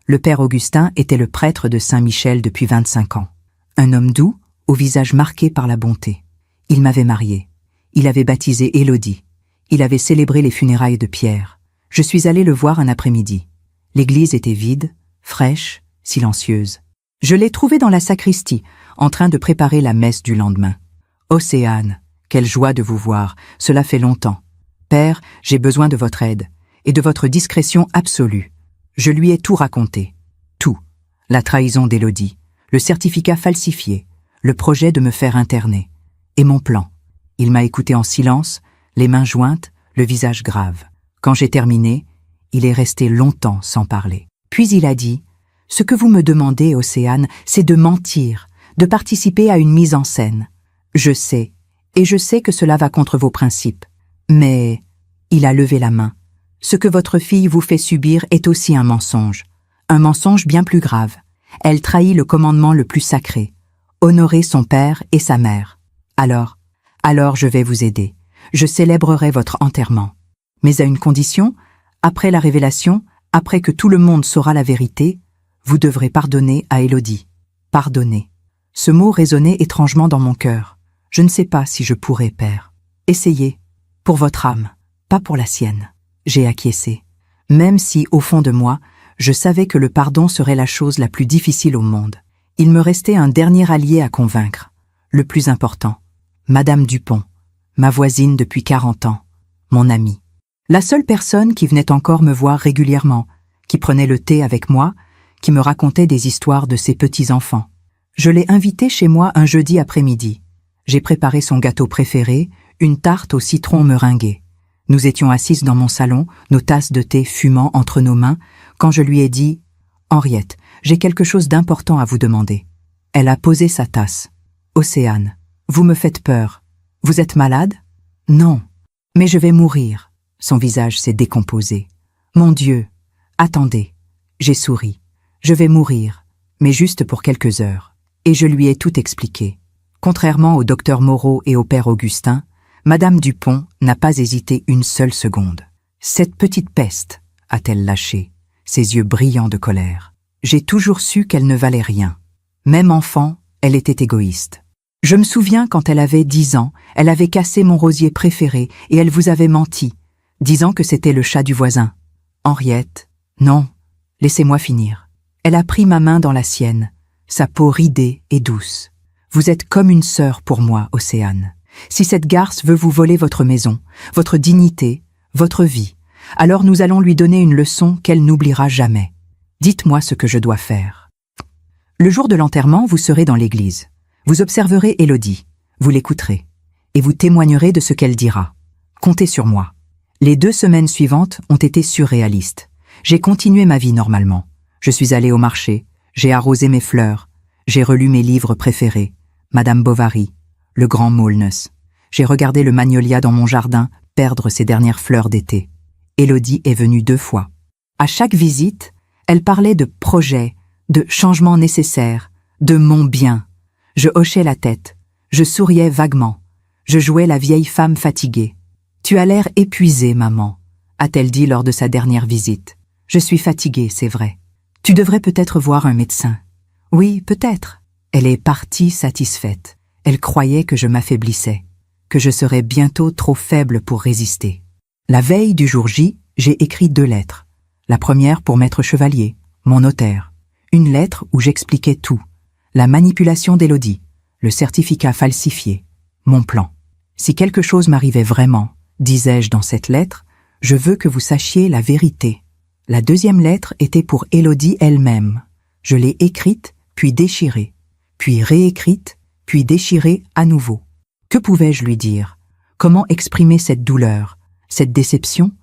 Le père Augustin était le prêtre de Saint-Michel depuis 25 ans. Un homme doux, au visage marqué par la bonté. Il m'avait mariée. Il avait baptisé Élodie. Il avait célébré les funérailles de Pierre. Je suis allée le voir un après-midi. L'église était vide, fraîche, silencieuse. Je l'ai trouvé dans la sacristie, en train de préparer la messe du lendemain. Océane, quelle joie de vous voir, cela fait longtemps. Père, j'ai besoin de votre aide, et de votre discrétion absolue. Je lui ai tout raconté. Tout. La trahison d'Élodie, le certificat falsifié, le projet de me faire interner, et mon plan. Il m'a écouté en silence, les mains jointes, le visage grave. Quand j'ai terminé, il est resté longtemps sans parler. Puis il a dit « Ce que vous me demandez, Océane, c'est de mentir, de participer à une mise en scène. Je sais, et je sais que cela va contre vos principes. Mais, il a levé la main, ce que votre fille vous fait subir est aussi un mensonge bien plus grave. Elle trahit le commandement le plus sacré, honorer son père et sa mère. Alors je vais vous aider. Je célébrerai votre enterrement. Mais à une condition, après la révélation, après que tout le monde saura la vérité, vous devrez pardonner à Élodie. Pardonner. Ce mot résonnait étrangement dans mon cœur. Je ne sais pas si je pourrais, père. Essayez. Pour votre âme, pas pour la sienne. J'ai acquiescé. Même si, au fond de moi, je savais que le pardon serait la chose la plus difficile au monde. Il me restait un dernier allié à convaincre. Le plus important. Madame Dupont. Ma voisine depuis 40 ans. Mon amie. La seule personne qui venait encore me voir régulièrement, qui prenait le thé avec moi, qui me racontait des histoires de ses petits-enfants. Je l'ai invitée chez moi un jeudi après-midi. J'ai préparé son gâteau préféré, une tarte au citron meringué. Nous étions assises dans mon salon, nos tasses de thé fumant entre nos mains, quand je lui ai dit « Henriette, j'ai quelque chose d'important à vous demander. » Elle a posé sa tasse. « Océane, vous me faites peur. Vous êtes malade? » « Non, mais je vais mourir. » Son visage s'est décomposé. « Mon Dieu, attendez. » J'ai souri. « Je vais mourir, mais juste pour quelques heures. » Et je lui ai tout expliqué. Contrairement au docteur Moreau et au père Augustin, Madame Dupont n'a pas hésité une seule seconde. Cette petite peste, a-t-elle lâché, ses yeux brillants de colère. J'ai toujours su qu'elle ne valait rien. Même enfant, elle était égoïste. Je me souviens quand elle avait 10 ans, elle avait cassé mon rosier préféré et elle vous avait menti, disant que c'était le chat du voisin. Henriette, non, laissez-moi finir. Elle a pris ma main dans la sienne, sa peau ridée et douce. Vous êtes comme une sœur pour moi, Océane. Si cette garce veut vous voler votre maison, votre dignité, votre vie, alors nous allons lui donner une leçon qu'elle n'oubliera jamais. Dites-moi ce que je dois faire. Le jour de l'enterrement, vous serez dans l'église. Vous observerez Élodie, vous l'écouterez, et vous témoignerez de ce qu'elle dira. Comptez sur moi. Les 2 semaines suivantes ont été surréalistes. J'ai continué ma vie normalement. Je suis allée au marché, j'ai arrosé mes fleurs, j'ai relu mes livres préférés, Madame Bovary, le grand Maulnes. J'ai regardé le magnolia dans mon jardin perdre ses dernières fleurs d'été. Élodie est venue 2 fois. À chaque visite, elle parlait de projets, de changements nécessaires, de mon bien. Je hochais la tête, je souriais vaguement, je jouais la vieille femme fatiguée. « Tu as l'air épuisée, maman », a-t-elle dit lors de sa dernière visite. « Je suis fatiguée, c'est vrai. Tu devrais peut-être voir un médecin. » « Oui, peut-être. » Elle est partie satisfaite. Elle croyait que je m'affaiblissais, que je serais bientôt trop faible pour résister. La veille du jour J, j'ai écrit 2 lettres. La première pour Maître Chevalier, mon notaire. Une lettre où j'expliquais tout. La manipulation d'Élodie, le certificat falsifié, mon plan. Si quelque chose m'arrivait vraiment, disais-je dans cette lettre, je veux que vous sachiez la vérité. La deuxième lettre était pour Élodie elle-même. Je l'ai écrite, puis déchirée, puis réécrite, puis déchirée à nouveau. Que pouvais-je lui dire? Comment exprimer cette douleur, cette déception,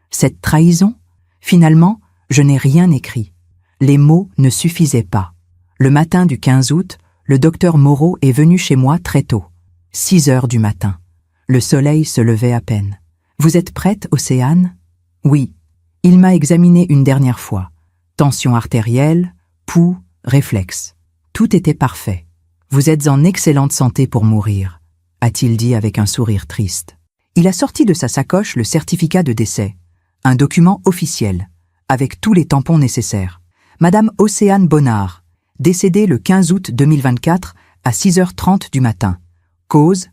cette trahison? Finalement, je n'ai rien écrit. Les mots ne suffisaient pas. Le matin du 15 août, le docteur Moreau est venu chez moi très tôt. 6 heures du matin. Le soleil se levait à peine. « Vous êtes prête, Océane ?» « Oui. » Il m'a examiné une dernière fois. Tension artérielle, pouls, réflexe. Tout était parfait. « Vous êtes en excellente santé pour mourir, » a-t-il dit avec un sourire triste. Il a sorti de sa sacoche le certificat de décès, un document officiel, avec tous les tampons nécessaires. Madame Océane Bonnard, décédée le 15 août 2024 à 6h30 du matin. Cause,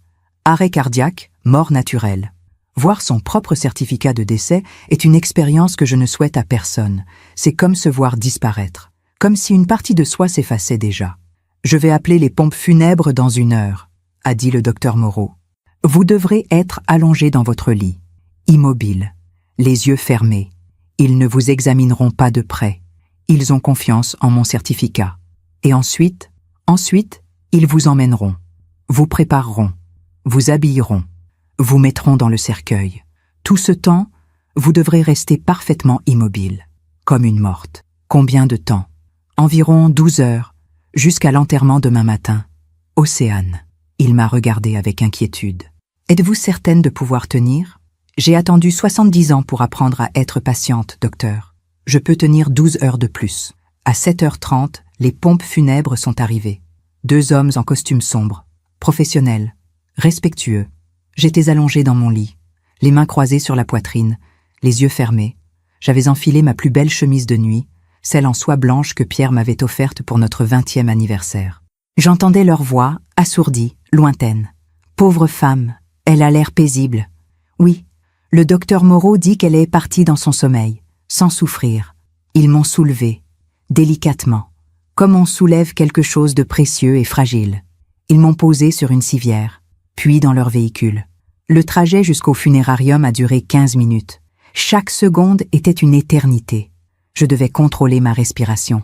arrêt cardiaque, mort naturelle. Voir son propre certificat de décès est une expérience que je ne souhaite à personne. C'est comme se voir disparaître, comme si une partie de soi s'effaçait déjà. Je vais appeler les pompes funèbres dans 1 heure, a dit le docteur Moreau. Vous devrez être allongé dans votre lit, immobile, les yeux fermés. Ils ne vous examineront pas de près. Ils ont confiance en mon certificat. Et ensuite, ils vous emmèneront, vous prépareront, vous habilleront, vous mettront dans le cercueil. Tout ce temps, vous devrez rester parfaitement immobile, comme une morte. Combien de temps? Environ 12 heures, jusqu'à l'enterrement demain matin. Océane. Il m'a regardé avec inquiétude. Êtes-vous certaine de pouvoir tenir? J'ai attendu 70 ans pour apprendre à être patiente, docteur. Je peux tenir 12 heures de plus. À 7h30, les pompes funèbres sont arrivées. 2 hommes en costume sombre, professionnels, respectueux. J'étais allongée dans mon lit, les mains croisées sur la poitrine, les yeux fermés. J'avais enfilé ma plus belle chemise de nuit, celle en soie blanche que Pierre m'avait offerte pour notre 20e anniversaire. J'entendais leur voix, assourdie, lointaine. Pauvre femme, elle a l'air paisible. Oui, le docteur Moreau dit qu'elle est partie dans son sommeil, sans souffrir. Ils m'ont soulevée, délicatement, comme on soulève quelque chose de précieux et fragile. Ils m'ont posée sur une civière, puis dans leur véhicule. Le trajet jusqu'au funérarium a duré 15 minutes. Chaque seconde était une éternité. Je devais contrôler ma respiration,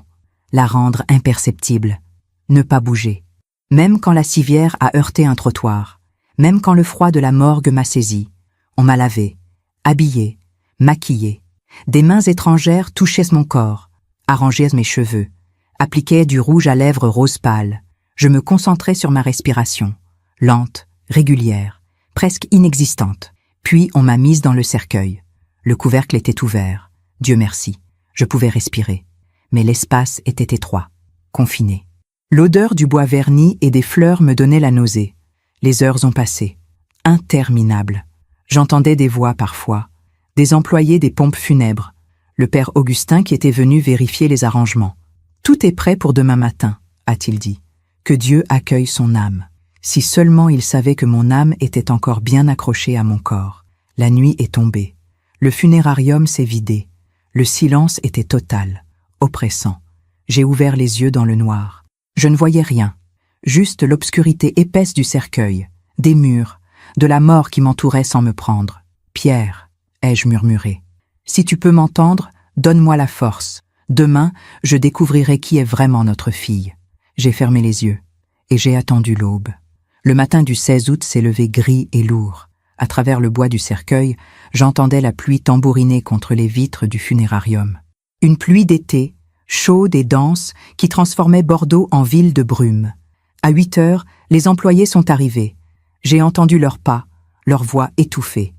la rendre imperceptible, ne pas bouger. Même quand la civière a heurté un trottoir, même quand le froid de la morgue m'a saisi, on m'a lavé, habillé, maquillé. Des mains étrangères touchaient mon corps, arrangeaient mes cheveux, appliquaient du rouge à lèvres rose pâle. Je me concentrais sur ma respiration, lente, régulière, presque inexistante. Puis on m'a mise dans le cercueil. Le couvercle était ouvert. Dieu merci, je pouvais respirer. Mais l'espace était étroit, confiné. L'odeur du bois verni et des fleurs me donnait la nausée. Les heures ont passé, interminables. J'entendais des voix parfois, des employés des pompes funèbres, le père Augustin qui était venu vérifier les arrangements. « Tout est prêt pour demain matin », a-t-il dit. « Que Dieu accueille son âme. » Si seulement il savait que mon âme était encore bien accrochée à mon corps. La nuit est tombée. Le funérarium s'est vidé. Le silence était total, oppressant. J'ai ouvert les yeux dans le noir. Je ne voyais rien, juste l'obscurité épaisse du cercueil, des murs, de la mort qui m'entourait sans me prendre. « Pierre », ai-je murmuré, « si tu peux m'entendre, donne-moi la force. Demain, je découvrirai qui est vraiment notre fille. » J'ai fermé les yeux et j'ai attendu l'aube. Le matin du 16 août s'est levé gris et lourd. À travers le bois du cercueil, j'entendais la pluie tambouriner contre les vitres du funérarium. Une pluie d'été, chaude et dense, qui transformait Bordeaux en ville de brume. À 8 heures, les employés sont arrivés. J'ai entendu leurs pas, leur voix étouffée.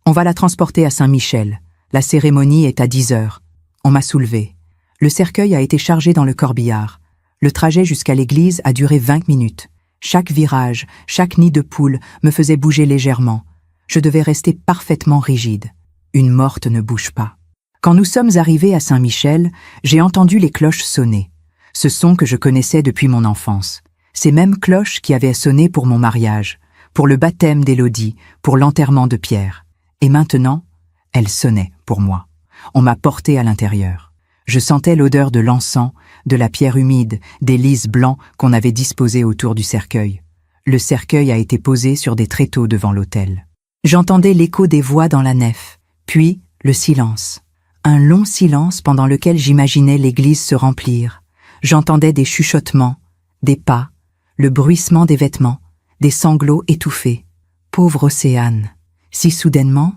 On va la transporter à Saint-Michel. La cérémonie est à 10 heures. On m'a soulevé. Le cercueil a été chargé dans le corbillard. Le trajet jusqu'à l'église a duré 20 minutes. Chaque virage, chaque nid de poule me faisait bouger légèrement. Je devais rester parfaitement rigide. Une morte ne bouge pas. Quand nous sommes arrivés à Saint-Michel, j'ai entendu les cloches sonner. Ce son que je connaissais depuis mon enfance. Ces mêmes cloches qui avaient sonné pour mon mariage, pour le baptême d'Élodie, pour l'enterrement de Pierre. Et maintenant, elles sonnaient pour moi. On m'a porté à l'intérieur. Je sentais l'odeur de l'encens, de la pierre humide, des lys blancs qu'on avait disposés autour du cercueil. Le cercueil a été posé sur des tréteaux devant l'autel. J'entendais l'écho des voix dans la nef, puis le silence. Un long silence pendant lequel j'imaginais l'église se remplir. J'entendais des chuchotements, des pas, le bruissement des vêtements, des sanglots étouffés. Pauvre Océane, si soudainement,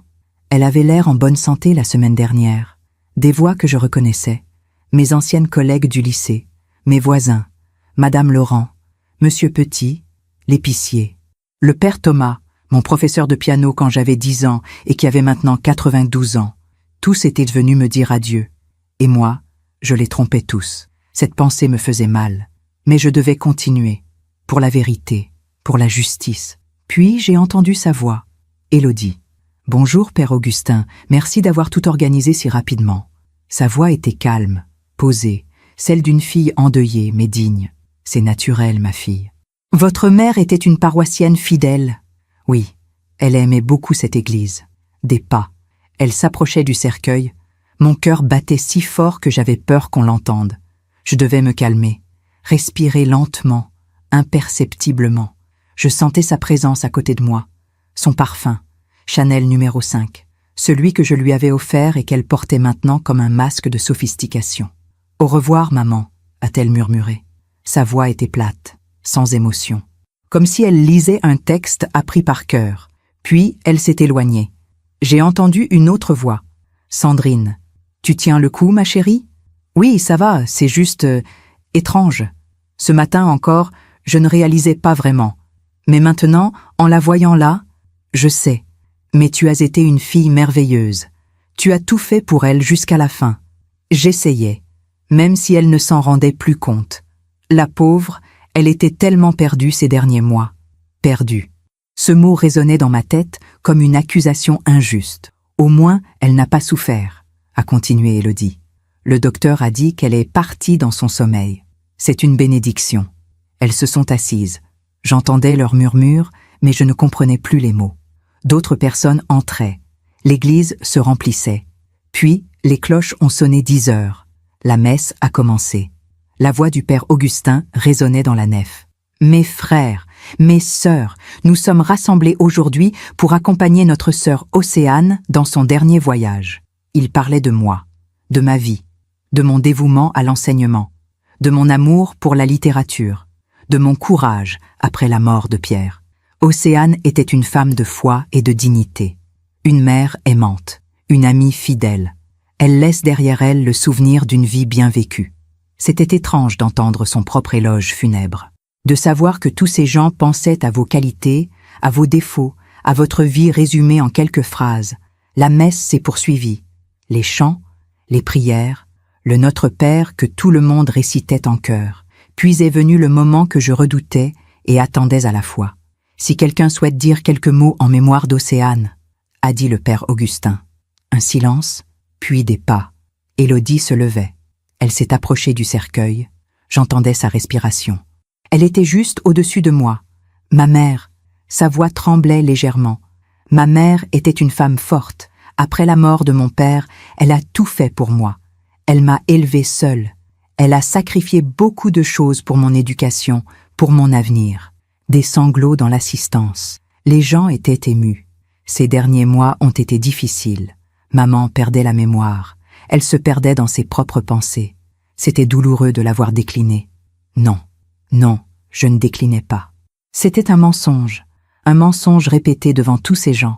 elle avait l'air en bonne santé la semaine dernière. Des voix que je reconnaissais, mes anciennes collègues du lycée, mes voisins, Madame Laurent, Monsieur Petit, l'épicier, le père Thomas, mon professeur de piano quand j'avais 10 ans et qui avait maintenant 92 ans. Tous étaient venus me dire adieu. Et moi, je les trompais tous. Cette pensée me faisait mal. Mais je devais continuer. Pour la vérité, pour la justice. Puis j'ai entendu sa voix. Élodie. « Bonjour, Père Augustin, merci d'avoir tout organisé si rapidement. » Sa voix était calme, posée, celle d'une fille endeuillée mais digne. « C'est naturel, ma fille. »« Votre mère était une paroissienne fidèle. » »« Oui, elle aimait beaucoup cette église. » Des pas. Elle s'approchait du cercueil. Mon cœur battait si fort que j'avais peur qu'on l'entende. Je devais me calmer, respirer lentement, imperceptiblement. Je sentais sa présence à côté de moi, son parfum. Chanel numéro 5, celui que je lui avais offert et qu'elle portait maintenant comme un masque de sophistication. « Au revoir, maman », a-t-elle murmuré. Sa voix était plate, sans émotion, comme si elle lisait un texte appris par cœur. Puis elle s'est éloignée. J'ai entendu une autre voix. « Sandrine, tu tiens le coup, ma chérie ?»« Oui, ça va, c'est juste étrange. Ce matin encore, je ne réalisais pas vraiment. Mais maintenant, en la voyant là, je sais. Mais tu as été une fille merveilleuse. Tu as tout fait pour elle jusqu'à la fin. J'essayais, même si elle ne s'en rendait plus compte. La pauvre, elle était tellement perdue ces derniers mois. Perdue. Ce mot résonnait dans ma tête comme une accusation injuste. Au moins, elle n'a pas souffert, a continué Élodie. Le docteur a dit qu'elle est partie dans son sommeil. C'est une bénédiction. Elles se sont assises. J'entendais leurs murmures, mais je ne comprenais plus les mots. D'autres personnes entraient. L'église se remplissait. Puis, les cloches ont sonné 10 heures. La messe a commencé. La voix du père Augustin résonnait dans la nef. « Mes frères, mes sœurs, nous sommes rassemblés aujourd'hui pour accompagner notre sœur Océane dans son dernier voyage. » Il parlait de moi, de ma vie, de mon dévouement à l'enseignement, de mon amour pour la littérature, de mon courage après la mort de Pierre. Océane était une femme de foi et de dignité, une mère aimante, une amie fidèle. Elle laisse derrière elle le souvenir d'une vie bien vécue. C'était étrange d'entendre son propre éloge funèbre, de savoir que tous ces gens pensaient à vos qualités, à vos défauts, à votre vie résumée en quelques phrases. La messe s'est poursuivie. Les chants, les prières, le Notre Père que tout le monde récitait en chœur. Puis est venu le moment que je redoutais et attendais à la fois. Si quelqu'un souhaite dire quelques mots en mémoire d'Océane, a dit le père Augustin. Un silence, puis des pas. Élodie se levait. Elle s'est approchée du cercueil. J'entendais sa respiration. Elle était juste au-dessus de moi. Ma mère, sa voix tremblait légèrement. Ma mère était une femme forte. Après la mort de mon père, elle a tout fait pour moi. Elle m'a élevée seule. Elle a sacrifié beaucoup de choses pour mon éducation, pour mon avenir. Des sanglots dans l'assistance. Les gens étaient émus. Ces derniers mois ont été difficiles. Maman perdait la mémoire. Elle se perdait dans ses propres pensées. C'était douloureux de la voir décliner. Non, non, je ne déclinais pas. C'était un mensonge répété devant tous ces gens.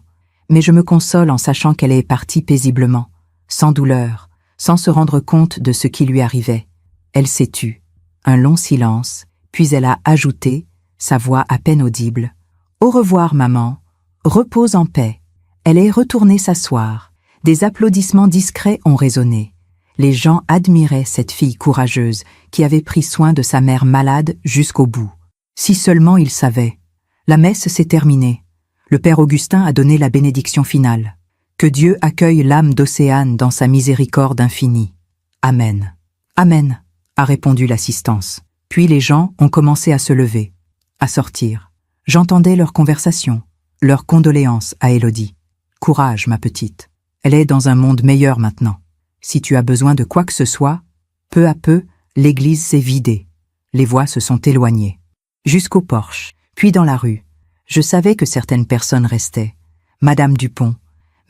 Mais je me console en sachant qu'elle est partie paisiblement, sans douleur, sans se rendre compte de ce qui lui arrivait. Elle s'est tue. Un long silence, puis elle a ajouté, sa voix à peine audible. « Au revoir, maman. Repose en paix. » Elle est retournée s'asseoir. Des applaudissements discrets ont résonné. Les gens admiraient cette fille courageuse qui avait pris soin de sa mère malade jusqu'au bout. Si seulement ils savaient. La messe s'est terminée. Le père Augustin a donné la bénédiction finale. Que Dieu accueille l'âme d'Océane dans sa miséricorde infinie. Amen. Amen, a répondu l'assistance. Puis les gens ont commencé à se lever, à sortir. J'entendais leur conversation, leurs condoléances à Élodie. Courage, ma petite. Elle est dans un monde meilleur maintenant. Si tu as besoin de quoi que ce soit, peu à peu, l'église s'est vidée. Les voix se sont éloignées. Jusqu'au porche, puis dans la rue. Je savais que certaines personnes restaient. Madame Dupont,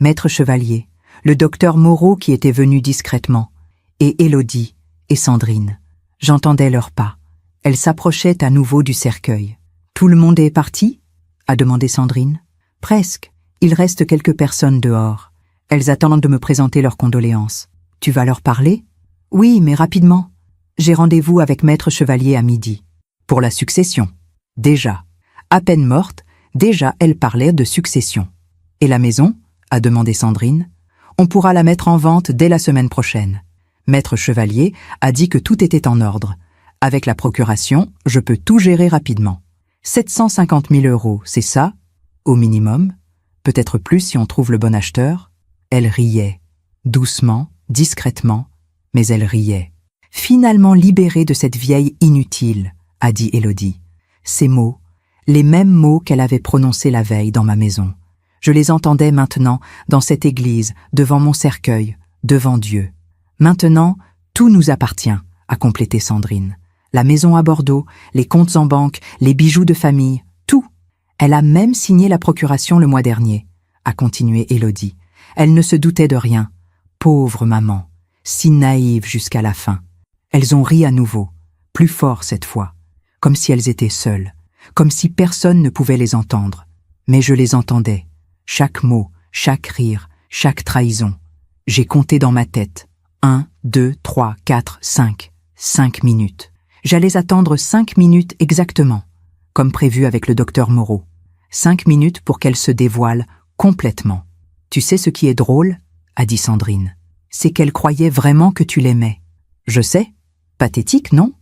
Maître Chevalier, le docteur Moreau qui était venu discrètement, et Élodie et Sandrine. J'entendais leurs pas. Elles s'approchaient à nouveau du cercueil. « Tout le monde est parti ?» a demandé Sandrine. « Presque. Il reste quelques personnes dehors. Elles attendent de me présenter leurs condoléances. Tu vas leur parler ? » ?»« Oui, mais rapidement. J'ai rendez-vous avec Maître Chevalier à midi. Pour la succession. Déjà. À peine morte, déjà elle parlait de succession. « Et la maison ?» a demandé Sandrine. « On pourra la mettre en vente dès la semaine prochaine. Maître Chevalier a dit que tout était en ordre. Avec la procuration, je peux tout gérer rapidement. 750 000 €, c'est ça ? Au minimum. Peut-être plus si on trouve le bon acheteur. » Elle riait. Doucement, discrètement, mais elle riait. « Finalement libérée de cette vieille inutile, » a dit Élodie. Ces mots, les mêmes mots qu'elle avait prononcés la veille dans ma maison. Je les entendais maintenant dans cette église, devant mon cercueil, devant Dieu. Maintenant, tout nous appartient, a complété Sandrine. La maison à Bordeaux, les comptes en banque, les bijoux de famille, tout. Elle a même signé la procuration le mois dernier, a continué Élodie. Elle ne se doutait de rien. Pauvre maman, si naïve jusqu'à la fin. Elles ont ri à nouveau, plus fort cette fois, comme si elles étaient seules, comme si personne ne pouvait les entendre. Mais je les entendais, chaque mot, chaque rire, chaque trahison. J'ai compté dans ma tête. 1, 2, 3, 4, 5. 5 minutes. J'allais attendre 5 minutes exactement, comme prévu avec le docteur Moreau. 5 minutes pour qu'elle se dévoile complètement. Tu sais ce qui est drôle ? A dit Sandrine. C'est qu'elle croyait vraiment que tu l'aimais. Je sais. Pathétique, non ?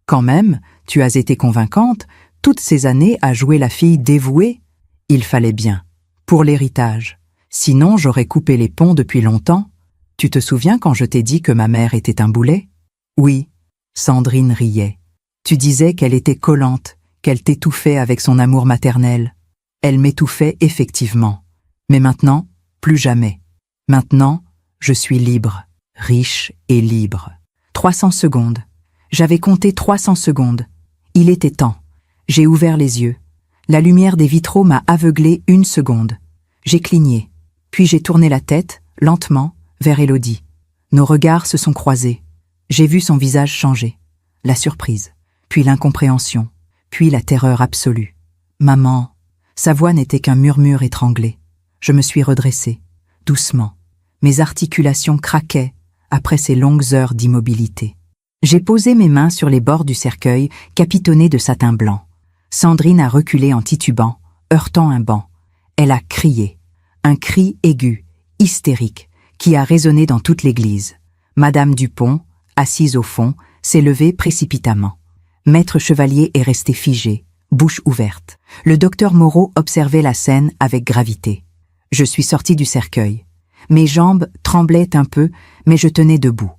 Quand même, tu as été convaincante, toutes ces années à jouer la fille dévouée. Il fallait bien. Pour l'héritage. Sinon, j'aurais coupé les ponts depuis longtemps. Tu te souviens quand je t'ai dit que ma mère était un boulet ? Oui. Sandrine riait. Tu disais qu'elle était collante, qu'elle t'étouffait avec son amour maternel. Elle m'étouffait effectivement. Mais maintenant, plus jamais. Maintenant, je suis libre, riche et libre. 300 secondes. J'avais compté 300 secondes. Il était temps. J'ai ouvert les yeux. La lumière des vitraux m'a aveuglé 1 seconde. J'ai cligné. Puis j'ai tourné la tête, lentement, vers Élodie. Nos regards se sont croisés. J'ai vu son visage changer. La surprise, puis l'incompréhension, puis la terreur absolue. « Maman !» Sa voix n'était qu'un murmure étranglé. Je me suis redressée, doucement. Mes articulations craquaient après ces longues heures d'immobilité. J'ai posé mes mains sur les bords du cercueil capitonné de satin blanc. Sandrine a reculé en titubant, heurtant un banc. Elle a crié. Un cri aigu, hystérique, qui a résonné dans toute l'église. Madame Dupont, assise au fond, s'est levée précipitamment. Maître Chevalier est resté figé, bouche ouverte. Le docteur Moreau observait la scène avec gravité. Je suis sortie du cercueil. Mes jambes tremblaient un peu, mais je tenais debout.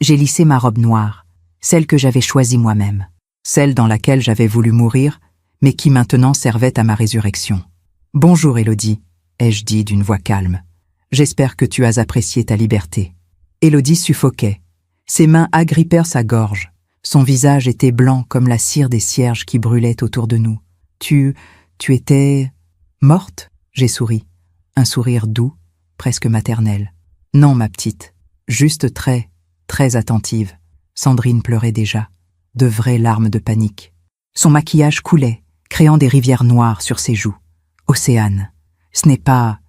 J'ai lissé ma robe noire, celle que j'avais choisie moi-même, celle dans laquelle j'avais voulu mourir, mais qui maintenant servait à ma résurrection. « Bonjour Élodie », ai-je dit d'une voix calme. « J'espère que tu as apprécié ta liberté. » Élodie suffoquait. Ses mains agrippèrent sa gorge. Son visage était blanc comme la cire des cierges qui brûlaient autour de nous. « Tu étais... morte ?» J'ai souri. Un sourire doux, presque maternel. « Non, ma petite. Juste très, très attentive. » Sandrine pleurait déjà. De vraies larmes de panique. Son maquillage coulait, créant des rivières noires sur ses joues. « Océane. Ce n'est pas...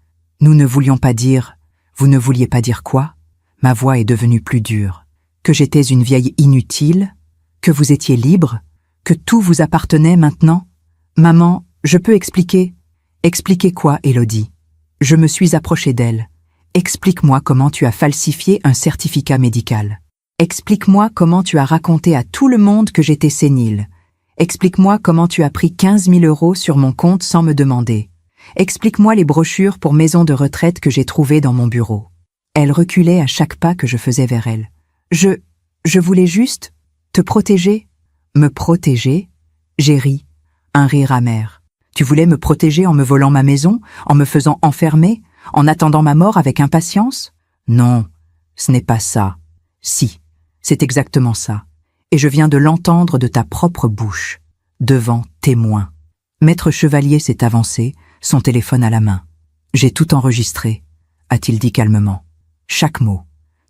Nous ne voulions pas dire... Vous ne vouliez pas dire quoi ? Ma voix est devenue plus dure. Que j'étais une vieille inutile ? Que vous étiez libre ? Que tout vous appartenait maintenant ? Maman, je peux expliquer. Expliquer quoi, Élodie ? Je me suis approchée d'elle. Explique-moi comment tu as falsifié un certificat médical. Explique-moi comment tu as raconté à tout le monde que j'étais sénile. Explique-moi comment tu as pris 15 000 € sur mon compte sans me demander. Explique-moi les brochures pour maison de retraite que j'ai trouvées dans mon bureau. Elle reculait à chaque pas que je faisais vers elle. Je voulais juste te protéger. Me protéger ? J'ai ri. Un rire amer. Tu voulais me protéger en me volant ma maison, en me faisant enfermer, en attendant ma mort avec impatience ? Non, Ce n'est pas ça. Si, c'est exactement ça. Et je viens de l'entendre de ta propre bouche, devant témoins. Maître Chevalier s'est avancé, son téléphone à la main. J'ai tout enregistré, a-t-il dit calmement. Chaque mot.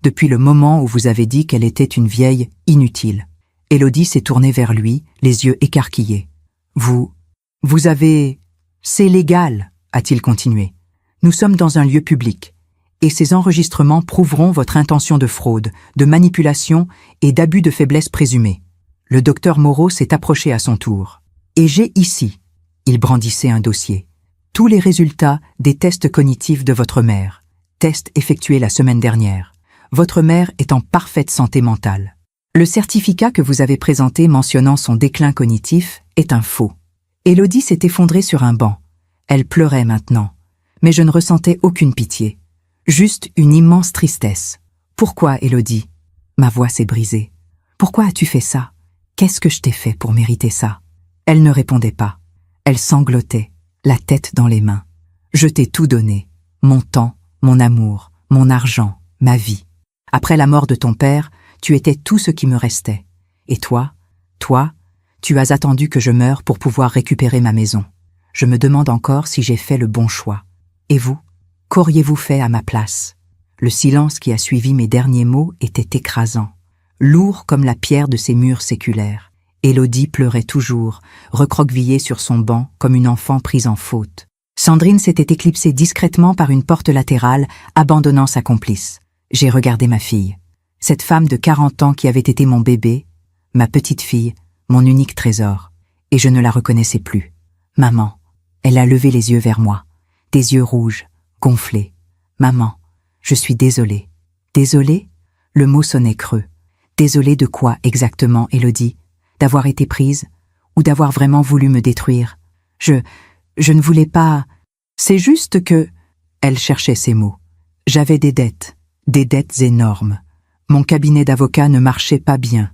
Depuis le moment où vous avez dit qu'elle était une vieille inutile. Élodie s'est tournée vers lui, les yeux écarquillés. Vous avez... C'est légal, a-t-il continué. Nous sommes dans un lieu public, et ces enregistrements prouveront votre intention de fraude, de manipulation et d'abus de faiblesse présumés. Le docteur Moreau s'est approché à son tour. Et j'ai ici, il brandissait un dossier, tous les résultats des tests cognitifs de votre mère, tests effectués la semaine dernière. Votre mère est en parfaite santé mentale. Le certificat que vous avez présenté mentionnant son déclin cognitif est un faux. Élodie s'est effondrée sur un banc. Elle pleurait maintenant, mais je ne ressentais aucune pitié. Juste une immense tristesse. Pourquoi, Élodie? Ma voix s'est brisée. Pourquoi as-tu fait ça? Qu'est-ce que je t'ai fait pour mériter ça? Elle ne répondait pas. Elle sanglotait, la tête dans les mains. Je t'ai tout donné. Mon temps, mon amour, mon argent, ma vie. Après la mort de ton père, tu étais tout ce qui me restait. Et toi, tu as attendu que je meure pour pouvoir récupérer ma maison. Je me demande encore si j'ai fait le bon choix. Et vous, qu'auriez-vous fait à ma place? Le silence qui a suivi mes derniers mots était écrasant, lourd comme la pierre de ces murs séculaires. Élodie pleurait toujours, recroquevillée sur son banc comme une enfant prise en faute. Sandrine s'était éclipsée discrètement par une porte latérale, abandonnant sa complice. J'ai regardé ma fille. Cette femme de 40 ans qui avait été mon bébé, ma petite fille, mon unique trésor. Et je ne la reconnaissais plus. Maman. Elle a levé les yeux vers moi. Des yeux rouges, gonflés. Maman, je suis désolée. Désolée? Le mot sonnait creux. Désolée de quoi exactement, Élodie? D'avoir été prise? Ou d'avoir vraiment voulu me détruire? Je ne voulais pas... C'est juste que... Elle cherchait ses mots. J'avais des dettes énormes. Mon cabinet d'avocat ne marchait pas bien.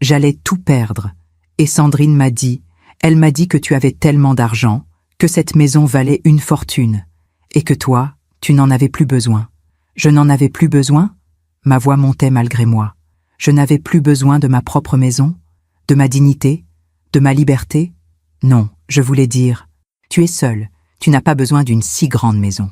J'allais tout perdre. Et Sandrine m'a dit, elle m'a dit que tu avais tellement d'argent, que cette maison valait une fortune, et que toi, tu n'en avais plus besoin. Je n'en avais plus besoin? Ma voix montait malgré moi. Je n'avais plus besoin de ma propre maison, de ma dignité, de ma liberté? Non, je voulais dire, tu es seule, tu n'as pas besoin d'une si grande maison.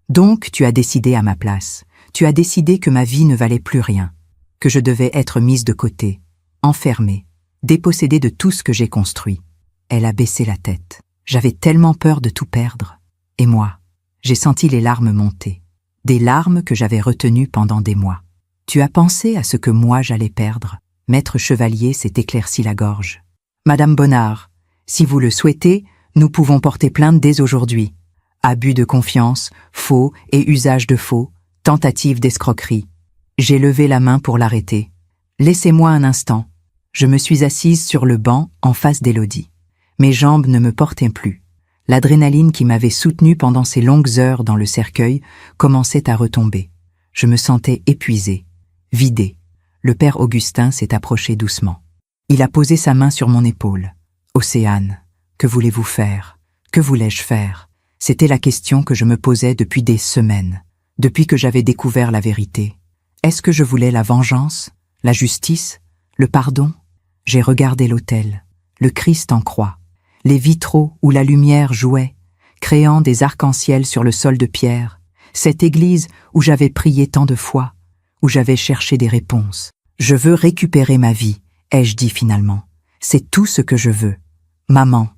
Donc tu as décidé à ma place. Tu as décidé que ma vie ne valait plus rien, que je devais être mise de côté, enfermée, dépossédée de tout ce que j'ai construit. Elle a baissé la tête. J'avais tellement peur de tout perdre. Et moi, j'ai senti les larmes monter. Des larmes que j'avais retenues pendant des mois. Tu as pensé à ce que moi j'allais perdre? Maître Chevalier s'est éclairci la gorge. Madame Bonnard, si vous le souhaitez, nous pouvons porter plainte dès aujourd'hui. Abus de confiance, faux et usage de faux, tentative d'escroquerie. J'ai levé la main pour l'arrêter. Laissez-moi un instant. Je me suis assise sur le banc en face d'Élodie. Mes jambes ne me portaient plus. L'adrénaline qui m'avait soutenue pendant ces longues heures dans le cercueil commençait à retomber. Je me sentais épuisée, vidée. Le père Augustin s'est approché doucement. Il a posé sa main sur mon épaule. « Océane, que voulez-vous faire? Que voulais-je faire ?» C'était la question que je me posais depuis des semaines, depuis que j'avais découvert la vérité. Est-ce que je voulais la vengeance, la justice, le pardon? J'ai regardé l'autel, le Christ en croix, les vitraux où la lumière jouait, créant des arcs-en-ciel sur le sol de pierre, cette église où j'avais prié tant de fois, où j'avais cherché des réponses. Je veux récupérer ma vie, ai-je dit finalement. C'est tout ce que je veux. Maman,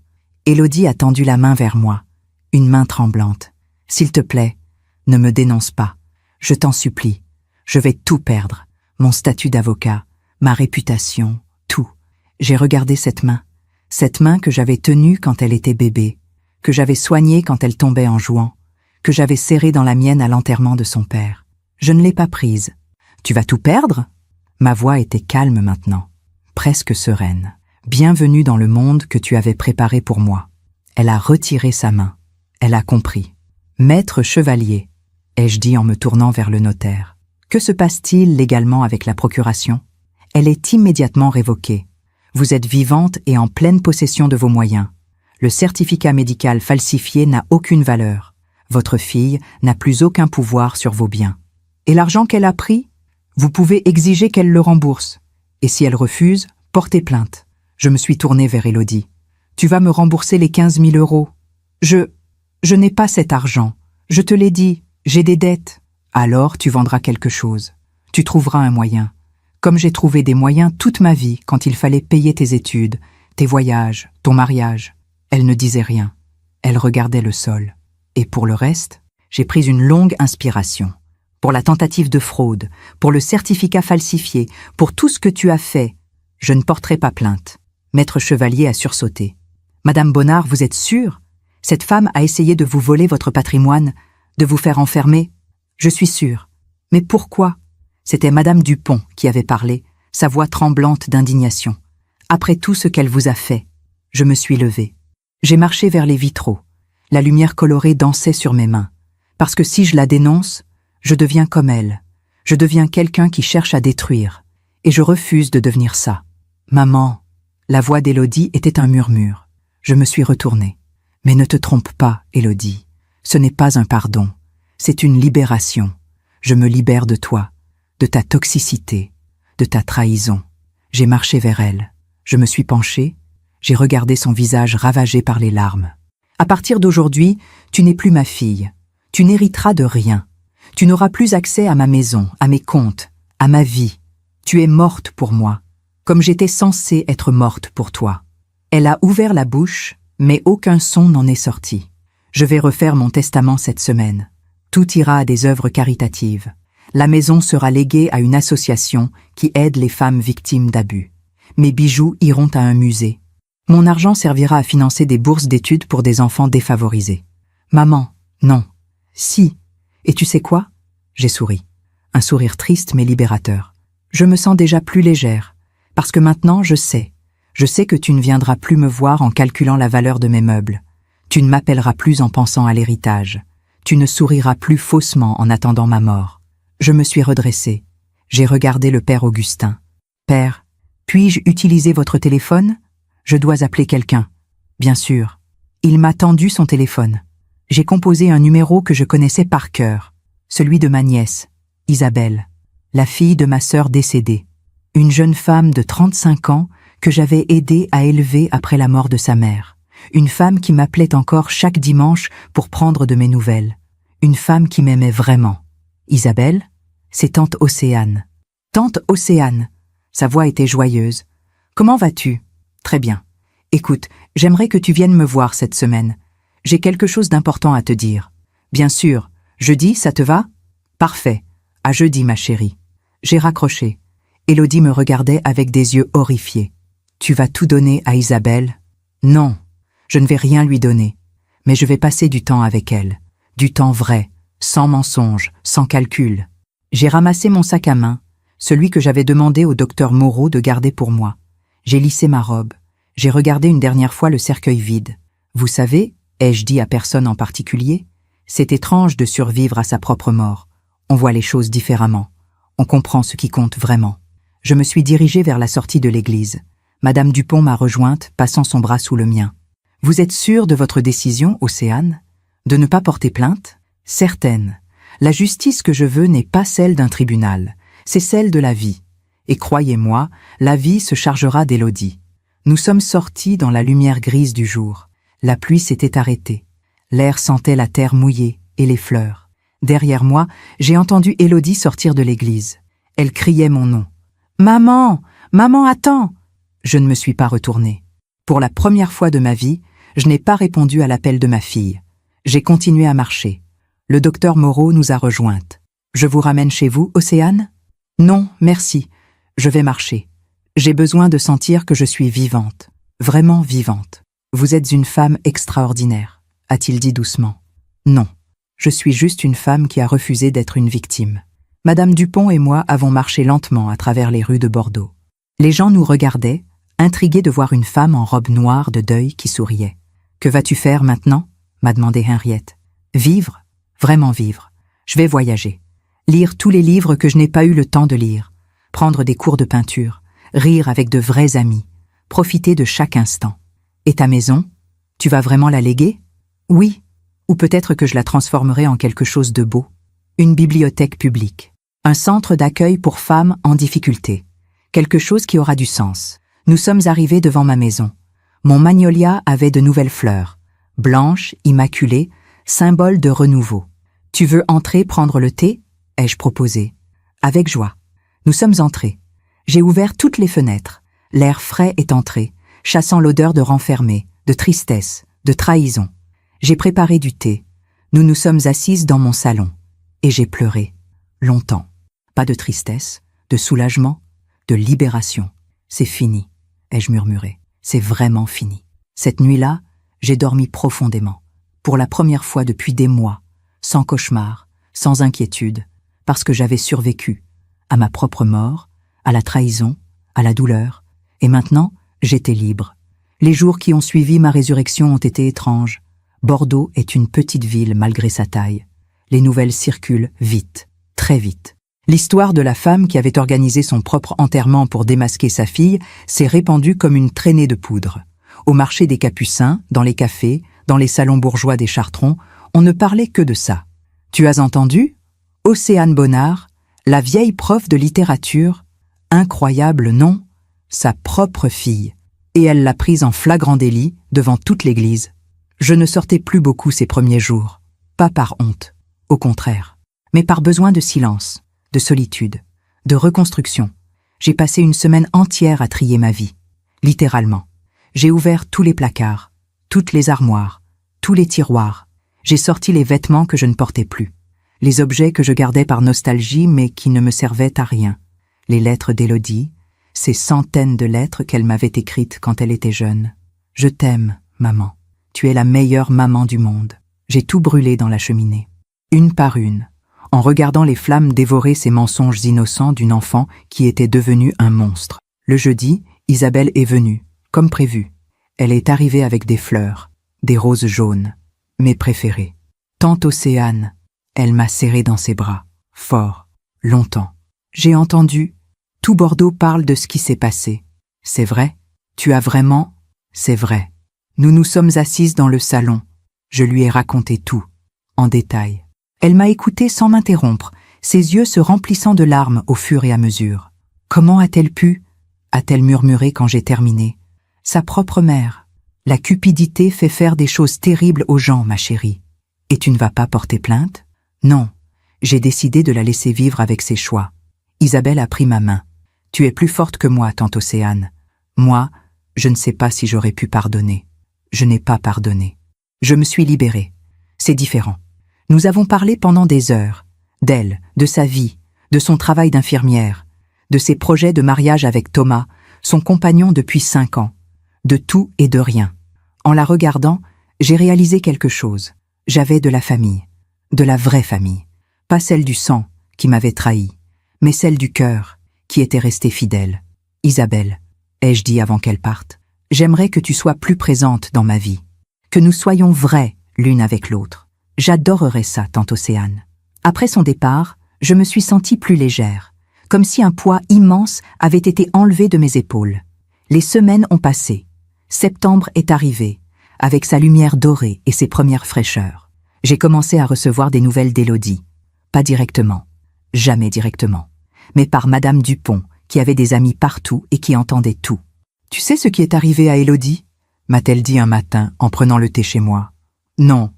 Élodie a tendu la main vers moi, une main tremblante. S'il te plaît, ne me dénonce pas. Je t'en supplie. Je vais tout perdre. Mon statut d'avocat, ma réputation, tout. J'ai regardé cette main que j'avais tenue quand elle était bébé, que j'avais soignée quand elle tombait en jouant, que j'avais serrée dans la mienne à l'enterrement de son père. Je ne l'ai pas prise. Tu vas tout perdre? Ma voix était calme maintenant, presque sereine. Bienvenue dans le monde que tu avais préparé pour moi. Elle a retiré sa main. Elle a compris. Maître Chevalier, ai-je dit en me tournant vers le notaire. Que se passe-t-il légalement avec la procuration? Elle est immédiatement révoquée. Vous êtes vivante et en pleine possession de vos moyens. Le certificat médical falsifié n'a aucune valeur. Votre fille n'a plus aucun pouvoir sur vos biens. Et l'argent qu'elle a pris? Vous pouvez exiger qu'elle le rembourse. Et si elle refuse, portez plainte. Je me suis tournée vers Élodie. Tu vas me rembourser les 15 000 euros. Je n'ai pas cet argent. Je te l'ai dit, j'ai des dettes. Alors tu vendras quelque chose. Tu trouveras un moyen. Comme j'ai trouvé des moyens toute ma vie quand il fallait payer tes études, tes voyages, ton mariage. Elle ne disait rien. Elle regardait le sol. Et pour le reste, j'ai pris une longue inspiration. Pour la tentative de fraude, pour le certificat falsifié, pour tout ce que tu as fait, je ne porterai pas plainte. Maître Chevalier a sursauté. Madame Bonnard, vous êtes sûre? Cette femme a essayé de vous voler votre patrimoine, de vous faire enfermer? Je suis sûre. Mais pourquoi? C'était Madame Dupont qui avait parlé, sa voix tremblante d'indignation. Après tout ce qu'elle vous a fait, je me suis levée. J'ai marché vers les vitraux. La lumière colorée dansait sur mes mains. Parce que si je la dénonce, je deviens comme elle. Je deviens quelqu'un qui cherche à détruire. Et je refuse de devenir ça. Maman, la voix d'Élodie était un murmure. Je me suis retournée. Mais ne te trompe pas, Élodie. Ce n'est pas un pardon. C'est une libération. Je me libère de toi, de ta toxicité, de ta trahison. J'ai marché vers elle. Je me suis penchée. J'ai regardé son visage ravagé par les larmes. À partir d'aujourd'hui, tu n'es plus ma fille. Tu n'hériteras de rien. Tu n'auras plus accès à ma maison, à mes comptes, à ma vie. Tu es morte pour moi, comme j'étais censée être morte pour toi. Elle a ouvert la bouche, mais aucun son n'en est sorti. Je vais refaire mon testament cette semaine. Tout ira à des œuvres caritatives. La maison sera léguée à une association qui aide les femmes victimes d'abus. Mes bijoux iront à un musée. Mon argent servira à financer des bourses d'études pour des enfants défavorisés. Maman, non. Si. Et tu sais quoi? J'ai souri. Un sourire triste mais libérateur. Je me sens déjà plus légère, parce que maintenant je sais. Je sais que tu ne viendras plus me voir en calculant la valeur de mes meubles. Tu ne m'appelleras plus en pensant à l'héritage. Tu ne souriras plus faussement en attendant ma mort. Je me suis redressée. J'ai regardé le père Augustin. Père, puis-je utiliser votre téléphone? Je dois appeler quelqu'un. Bien sûr. Il m'a tendu son téléphone. J'ai composé un numéro que je connaissais par cœur. Celui de ma nièce, Isabelle, la fille de ma sœur décédée. Une jeune femme de 35 ans que j'avais aidée à élever après la mort de sa mère. Une femme qui m'appelait encore chaque dimanche pour prendre de mes nouvelles. Une femme qui m'aimait vraiment. Isabelle, c'est tante Océane. Tante Océane. Sa voix était joyeuse. Comment vas-tu? Très bien. Écoute, j'aimerais que tu viennes me voir cette semaine. J'ai quelque chose d'important à te dire. Bien sûr. Jeudi, ça te va? Parfait. À jeudi, ma chérie. J'ai raccroché. Élodie me regardait avec des yeux horrifiés. Tu vas tout donner à Isabelle? Non. Je ne vais rien lui donner. Mais je vais passer du temps avec elle. Du temps vrai, sans mensonge, sans calcul. J'ai ramassé mon sac à main, celui que j'avais demandé au docteur Moreau de garder pour moi. J'ai lissé ma robe. J'ai regardé une dernière fois le cercueil vide. Vous savez, ai-je dit à personne en particulier, c'est étrange de survivre à sa propre mort. On voit les choses différemment. On comprend ce qui compte vraiment. Je me suis dirigée vers la sortie de l'église. Madame Dupont m'a rejointe, passant son bras sous le mien. « Vous êtes sûre de votre décision, Océane? De ne pas porter plainte? Certaine. La justice que je veux n'est pas celle d'un tribunal, c'est celle de la vie. Et croyez-moi, la vie se chargera d'Élodie. Nous sommes sortis dans la lumière grise du jour. La pluie s'était arrêtée. L'air sentait la terre mouillée et les fleurs. Derrière moi, j'ai entendu Élodie sortir de l'église. Elle criait mon nom. « Maman! Maman, attends !» Je ne me suis pas retournée. Pour la première fois de ma vie, je n'ai pas répondu à l'appel de ma fille. J'ai continué à marcher. Le docteur Moreau nous a rejointes. « Je vous ramène chez vous, Océane ?»« Non, merci. Je vais marcher. J'ai besoin de sentir que je suis vivante. Vraiment vivante. Vous êtes une femme extraordinaire, a-t-il dit doucement. Non, je suis juste une femme qui a refusé d'être une victime. Madame Dupont et moi avons marché lentement à travers les rues de Bordeaux. Les gens nous regardaient, intrigués de voir une femme en robe noire de deuil qui souriait. « Que vas-tu faire maintenant ?» m'a demandé Henriette. « Vivre, vraiment vivre. Je vais voyager. Lire tous les livres que je n'ai pas eu le temps de lire. Prendre des cours de peinture. Rire avec de vrais amis. Profiter de chaque instant. Et ta maison? Tu vas vraiment la léguer? Oui. Ou peut-être que je la transformerai en quelque chose de beau. Une bibliothèque publique. Un centre d'accueil pour femmes en difficulté. Quelque chose qui aura du sens. Nous sommes arrivés devant ma maison. Mon magnolia avait de nouvelles fleurs, blanches, immaculées, symbole de renouveau. « Tu veux entrer prendre le thé ?» ai-je proposé. Avec joie. Nous sommes entrés. J'ai ouvert toutes les fenêtres. L'air frais est entré, chassant l'odeur de renfermé, de tristesse, de trahison. J'ai préparé du thé. Nous nous sommes assises dans mon salon. Et j'ai pleuré. Longtemps. Pas de tristesse, de soulagement, de libération. C'est fini, ai-je murmuré. C'est vraiment fini. Cette nuit-là, j'ai dormi profondément. Pour la première fois depuis des mois, sans cauchemar, sans inquiétude, parce que j'avais survécu à ma propre mort, à la trahison, à la douleur, et maintenant, j'étais libre. Les jours qui ont suivi ma résurrection ont été étranges. Bordeaux est une petite ville malgré sa taille. Les nouvelles circulent vite, très vite. L'histoire de la femme qui avait organisé son propre enterrement pour démasquer sa fille s'est répandue comme une traînée de poudre. Au marché des Capucins, dans les cafés, dans les salons bourgeois des Chartrons, on ne parlait que de ça. Tu as entendu ? Océane Bonnard, la vieille prof de littérature, incroyable non, sa propre fille. Et elle l'a prise en flagrant délit devant toute l'église. Je ne sortais plus beaucoup ces premiers jours, pas par honte, au contraire, mais par besoin de silence, de solitude, de reconstruction. J'ai passé une semaine entière à trier ma vie, littéralement. J'ai ouvert tous les placards, toutes les armoires, tous les tiroirs. J'ai sorti les vêtements que je ne portais plus, les objets que je gardais par nostalgie mais qui ne me servaient à rien, les lettres d'Élodie, ces centaines de lettres qu'elle m'avait écrites quand elle était jeune. « Je t'aime, maman. Tu es la meilleure maman du monde. » J'ai tout brûlé dans la cheminée, une par une, en regardant les flammes dévorer ces mensonges innocents d'une enfant qui était devenue un monstre. Le jeudi, Isabelle est venue, comme prévu. Elle est arrivée avec des fleurs, des roses jaunes, mes préférées. Tante Océane, elle m'a serré dans ses bras, fort, longtemps. J'ai entendu, tout Bordeaux parle de ce qui s'est passé. C'est vrai? Tu as vraiment? C'est vrai. Nous nous sommes assises dans le salon. Je lui ai raconté tout, en détail. Elle m'a écouté sans m'interrompre, ses yeux se remplissant de larmes au fur et à mesure. Comment a-t-elle pu? A-t-elle murmuré quand j'ai terminé. Sa propre mère. La cupidité fait faire des choses terribles aux gens, ma chérie. Et tu ne vas pas porter plainte? Non. J'ai décidé de la laisser vivre avec ses choix. Isabelle a pris ma main. Tu es plus forte que moi, tante Océane. Moi, je ne sais pas si j'aurais pu pardonner. Je n'ai pas pardonné. Je me suis libérée. C'est différent. Nous avons parlé pendant des heures. D'elle, de sa vie, de son travail d'infirmière, de ses projets de mariage avec Thomas, son compagnon depuis 5 ans. De tout et de rien. En la regardant, j'ai réalisé quelque chose. J'avais de la famille. De la vraie famille. Pas celle du sang, qui m'avait trahi, mais celle du cœur, qui était restée fidèle. Isabelle, ai-je dit avant qu'elle parte, j'aimerais que tu sois plus présente dans ma vie, que nous soyons vraies l'une avec l'autre. J'adorerais ça, tante Océane. Après son départ, je me suis sentie plus légère, comme si un poids immense avait été enlevé de mes épaules. Les semaines ont passé. Septembre est arrivé, avec sa lumière dorée et ses premières fraîcheurs. J'ai commencé à recevoir des nouvelles d'Élodie. Pas directement, jamais directement, mais par Madame Dupont, qui avait des amis partout et qui entendait tout. « Tu sais ce qui est arrivé à Élodie ?» m'a-t-elle dit un matin en prenant le thé chez moi. « Non,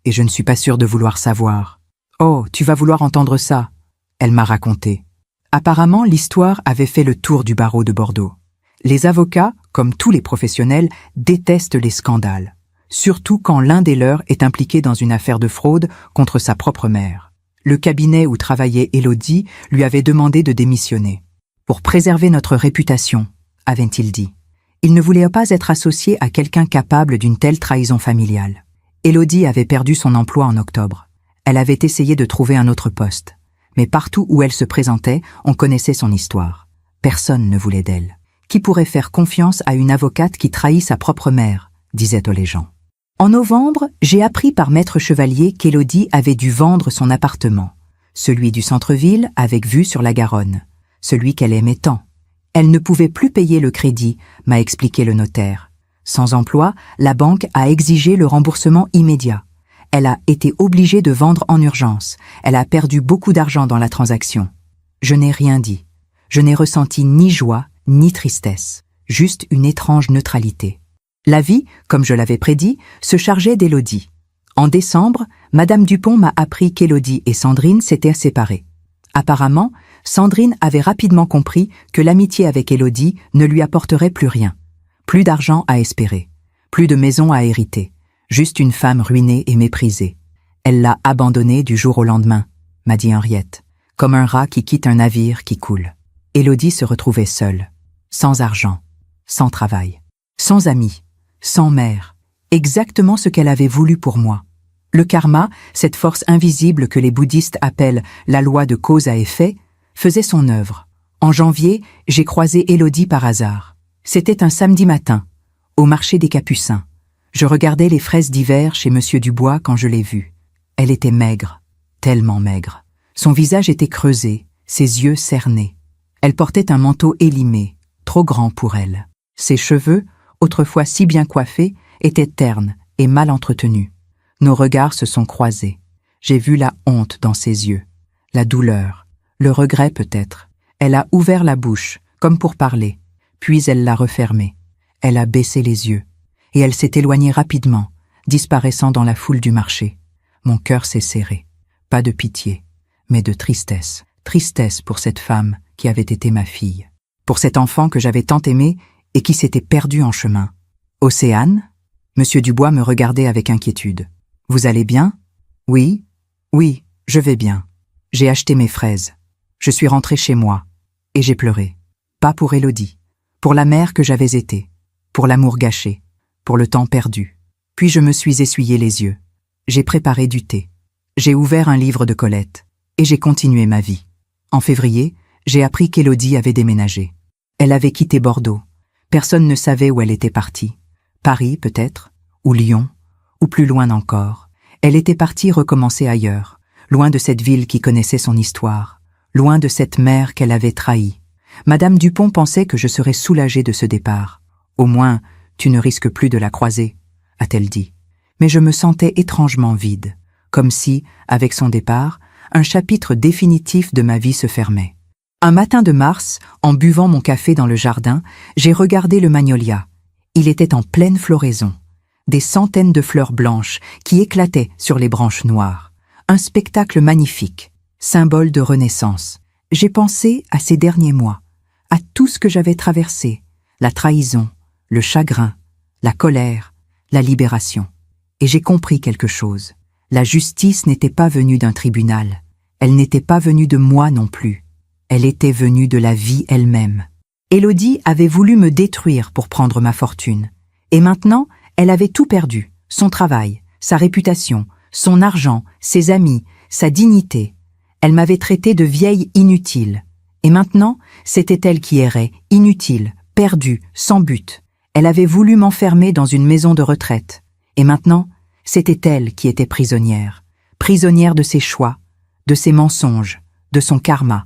et je ne suis pas sûre de vouloir savoir. »« Oh, tu vas vouloir entendre ça !» Elle m'a raconté. Apparemment, l'histoire avait fait le tour du barreau de Bordeaux. Les avocats, comme tous les professionnels, détestent les scandales, surtout quand l'un des leurs est impliqué dans une affaire de fraude contre sa propre mère. Le cabinet où travaillait Élodie lui avait demandé de démissionner. Pour préserver notre réputation, avait-il dit. Il ne voulait pas être associé à quelqu'un capable d'une telle trahison familiale. Élodie avait perdu son emploi en octobre. Elle avait essayé de trouver un autre poste. Mais partout où elle se présentait, on connaissait son histoire. Personne ne voulait d'elle. Qui pourrait faire confiance à une avocate qui trahit sa propre mère, disaient-on les gens. En novembre, j'ai appris par maître Chevalier qu'Élodie avait dû vendre son appartement, celui du centre-ville avec vue sur la Garonne, celui qu'elle aimait tant. Elle ne pouvait plus payer le crédit, m'a expliqué le notaire. Sans emploi, la banque a exigé le remboursement immédiat. Elle a été obligée de vendre en urgence. Elle a perdu beaucoup d'argent dans la transaction. Je n'ai rien dit. Je n'ai ressenti ni joie, ni tristesse, juste une étrange neutralité. La vie, comme je l'avais prédit, se chargeait d'Élodie. En décembre, Madame Dupont m'a appris qu'Élodie et Sandrine s'étaient séparées. Apparemment, Sandrine avait rapidement compris que l'amitié avec Élodie ne lui apporterait plus rien. Plus d'argent à espérer, plus de maison à hériter, juste une femme ruinée et méprisée. Elle l'a abandonnée du jour au lendemain, m'a dit Henriette, comme un rat qui quitte un navire qui coule. Élodie se retrouvait seule, sans argent, sans travail, sans amis, sans mère, exactement ce qu'elle avait voulu pour moi. Le karma, cette force invisible que les bouddhistes appellent la loi de cause à effet, faisait son œuvre. En janvier, j'ai croisé Élodie par hasard. C'était un samedi matin, au marché des Capucins. Je regardais les fraises d'hiver chez Monsieur Dubois quand je l'ai vue. Elle était maigre, tellement maigre. Son visage était creusé, ses yeux cernés. Elle portait un manteau élimé, trop grand pour elle. Ses cheveux, autrefois si bien coiffés, étaient ternes et mal entretenus. Nos regards se sont croisés. J'ai vu la honte dans ses yeux, la douleur, le regret peut-être. Elle a ouvert la bouche, comme pour parler, puis elle l'a refermée. Elle a baissé les yeux, et elle s'est éloignée rapidement, disparaissant dans la foule du marché. Mon cœur s'est serré. Pas de pitié, mais de tristesse. Tristesse pour cette femme qui avait été ma fille. Pour cet enfant que j'avais tant aimé et qui s'était perdu en chemin. Océane? Monsieur Dubois me regardait avec inquiétude. Vous allez bien? Oui, je vais bien. J'ai acheté mes fraises. Je suis rentré chez moi. Et j'ai pleuré. Pas pour Élodie. Pour la mère que j'avais été. Pour l'amour gâché. Pour le temps perdu. Puis je me suis essuyé les yeux. J'ai préparé du thé. J'ai ouvert un livre de Colette. Et j'ai continué ma vie. En février, j'ai appris qu'Élodie avait déménagé. Elle avait quitté Bordeaux. Personne ne savait où elle était partie. Paris, peut-être, ou Lyon, ou plus loin encore. Elle était partie recommencer ailleurs, loin de cette ville qui connaissait son histoire, loin de cette mère qu'elle avait trahie. Madame Dupont pensait que je serais soulagée de ce départ. Au moins, tu ne risques plus de la croiser, a-t-elle dit. Mais je me sentais étrangement vide, comme si, avec son départ, un chapitre définitif de ma vie se fermait. Un matin de mars, en buvant mon café dans le jardin, j'ai regardé le magnolia. Il était en pleine floraison. Des centaines de fleurs blanches qui éclataient sur les branches noires. Un spectacle magnifique, symbole de renaissance. J'ai pensé à ces derniers mois, à tout ce que j'avais traversé, la trahison, le chagrin, la colère, la libération. Et j'ai compris quelque chose. La justice n'était pas venue d'un tribunal. Elle n'était pas venue de moi non plus. Elle était venue de la vie elle-même. Élodie avait voulu me détruire pour prendre ma fortune. Et maintenant, elle avait tout perdu. Son travail, sa réputation, son argent, ses amis, sa dignité. Elle m'avait traité de vieille inutile. Et maintenant, c'était elle qui errait, inutile, perdue, sans but. Elle avait voulu m'enfermer dans une maison de retraite. Et maintenant, c'était elle qui était prisonnière. Prisonnière de ses choix, de ses mensonges, de son karma.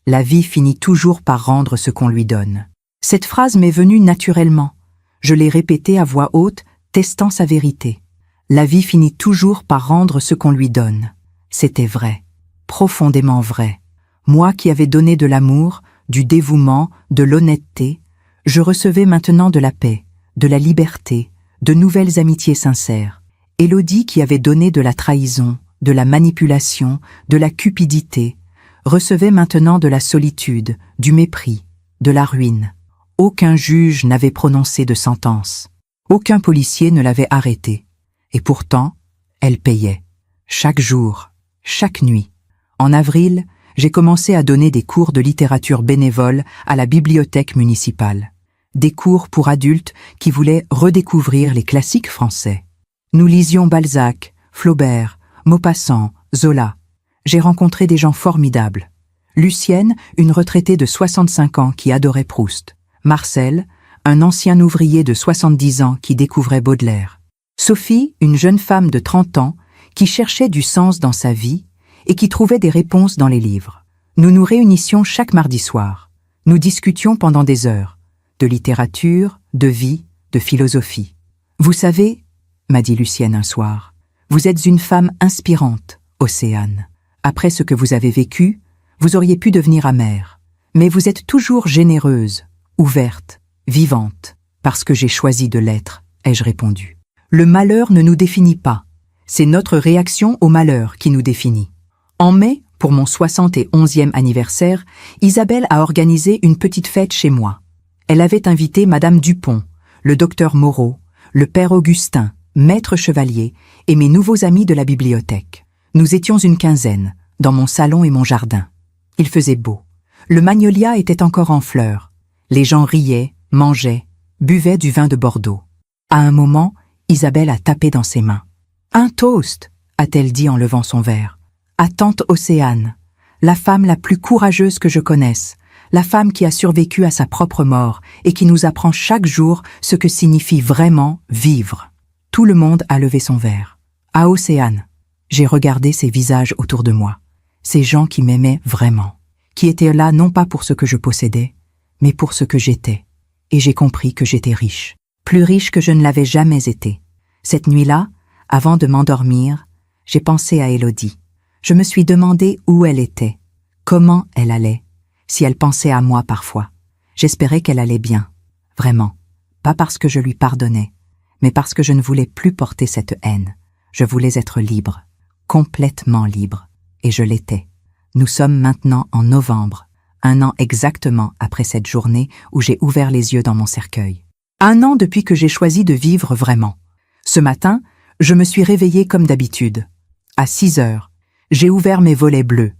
La vie finit toujours par rendre ce qu'on lui donne. Cette phrase m'est venue naturellement. Je l'ai répétée à voix haute, testant sa vérité. La vie finit toujours par rendre ce qu'on lui donne. C'était vrai, profondément vrai. Moi qui avais donné de l'amour, du dévouement, de l'honnêteté, je recevais maintenant de la paix, de la liberté, de nouvelles amitiés sincères. Élodie qui avait donné de la trahison, de la manipulation, de la cupidité, recevait maintenant de la solitude, du mépris, de la ruine. Aucun juge n'avait prononcé de sentence. Aucun policier ne l'avait arrêtée. Et pourtant, elle payait. Chaque jour, chaque nuit. En avril, j'ai commencé à donner des cours de littérature bénévole à la bibliothèque municipale. Des cours pour adultes qui voulaient redécouvrir les classiques français. Nous lisions Balzac, Flaubert, Maupassant, Zola. J'ai rencontré des gens formidables. Lucienne, une retraitée de 65 ans qui adorait Proust. Marcel, un ancien ouvrier de 70 ans qui découvrait Baudelaire. Sophie, une jeune femme de 30 ans qui cherchait du sens dans sa vie et qui trouvait des réponses dans les livres. Nous nous réunissions chaque mardi soir. Nous discutions pendant des heures, de littérature, de vie, de philosophie. Vous savez, m'a dit Lucienne un soir, vous êtes une femme inspirante, Océane. Après ce que vous avez vécu, Vous auriez pu devenir amère. Mais vous êtes toujours généreuse, ouverte, vivante, parce que j'ai choisi de l'être, ai-je répondu. Le malheur ne nous définit pas. C'est notre réaction au malheur qui nous définit. En mai, pour mon 71e anniversaire, Isabelle a organisé une petite fête chez moi. Elle avait invité Madame Dupont, le docteur Moreau, le père Augustin, maître chevalier et mes nouveaux amis de la bibliothèque. Nous étions une quinzaine, dans mon salon et mon jardin. Il faisait beau. Le magnolia était encore en fleurs. Les gens riaient, mangeaient, buvaient du vin de Bordeaux. À un moment, Isabelle a tapé dans ses mains. « Un toast !» a-t-elle dit en levant son verre. « À tante Océane, la femme la plus courageuse que je connaisse, la femme qui a survécu à sa propre mort et qui nous apprend chaque jour ce que signifie vraiment vivre. » Tout le monde a levé son verre. À Océane, j'ai regardé ces visages autour de moi, ces gens qui m'aimaient vraiment, qui étaient là non pas pour ce que je possédais, mais pour ce que j'étais. Et j'ai compris que j'étais riche, plus riche que je ne l'avais jamais été. Cette nuit-là, avant de m'endormir, j'ai pensé à Élodie. Je me suis demandé où elle était, comment elle allait, si elle pensait à moi parfois. J'espérais qu'elle allait bien, vraiment, pas parce que je lui pardonnais, mais parce que je ne voulais plus porter cette haine. Je voulais être libre, complètement libre, et je l'étais. Nous sommes maintenant en novembre, 1 an exactement après cette journée où j'ai ouvert les yeux dans mon cercueil. 1 an depuis que j'ai choisi de vivre vraiment. Ce matin, je me suis réveillée comme d'habitude. À 6 heures, j'ai ouvert mes volets bleus.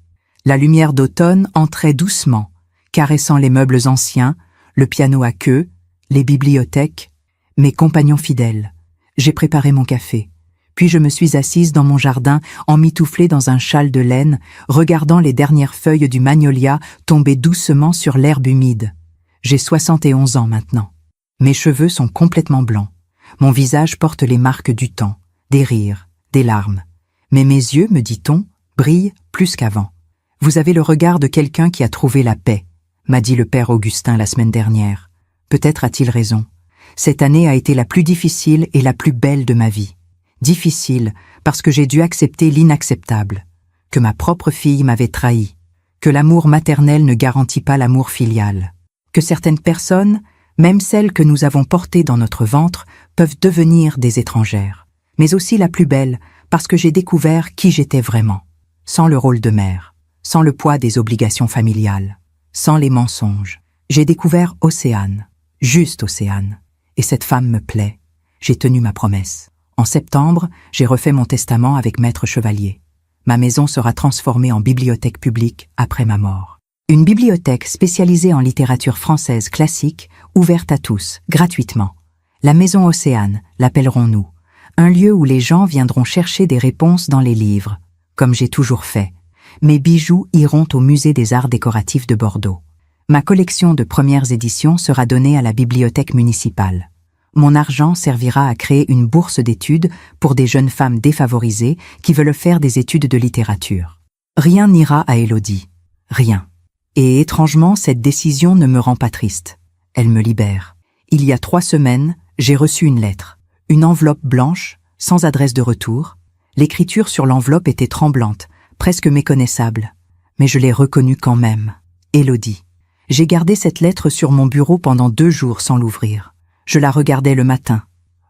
La lumière d'automne entrait doucement, caressant les meubles anciens, le piano à queue, les bibliothèques, mes compagnons fidèles. J'ai préparé mon café. Puis je me suis assise dans mon jardin, emmitouflée dans un châle de laine, regardant les dernières feuilles du magnolia tomber doucement sur l'herbe humide. J'ai 71 ans maintenant. Mes cheveux sont complètement blancs. Mon visage porte les marques du temps, des rires, des larmes. Mais mes yeux, me dit-on, brillent plus qu'avant. Vous avez le regard de quelqu'un qui a trouvé la paix, m'a dit le père Augustin la semaine dernière. Peut-être a-t-il raison. Cette année a été la plus difficile et la plus belle de ma vie. Difficile parce que j'ai dû accepter l'inacceptable, que ma propre fille m'avait trahi, que l'amour maternel ne garantit pas l'amour filial, que certaines personnes, même celles que nous avons portées dans notre ventre, peuvent devenir des étrangères. Mais aussi la plus belle parce que j'ai découvert qui j'étais vraiment, sans le rôle de mère, sans le poids des obligations familiales, sans les mensonges. J'ai découvert Océane, juste Océane, et cette femme me plaît. J'ai tenu ma promesse. En septembre, j'ai refait mon testament avec maître chevalier. Ma maison sera transformée en bibliothèque publique après ma mort. Une bibliothèque spécialisée en littérature française classique, ouverte à tous, gratuitement. La Maison Océane, l'appellerons-nous. Un lieu où les gens viendront chercher des réponses dans les livres, comme j'ai toujours fait. Mes bijoux iront au Musée des Arts décoratifs de Bordeaux. Ma collection de premières éditions sera donnée à la bibliothèque municipale. Mon argent servira à créer une bourse d'études pour des jeunes femmes défavorisées qui veulent faire des études de littérature. Rien n'ira à Élodie. Rien. Et étrangement, cette décision ne me rend pas triste. Elle me libère. Il y a 3 semaines, j'ai reçu une lettre. Une enveloppe blanche, sans adresse de retour. L'écriture sur l'enveloppe était tremblante, presque méconnaissable. Mais je l'ai reconnue quand même. Élodie. J'ai gardé cette lettre sur mon bureau pendant 2 jours sans l'ouvrir. Je la regardais le matin,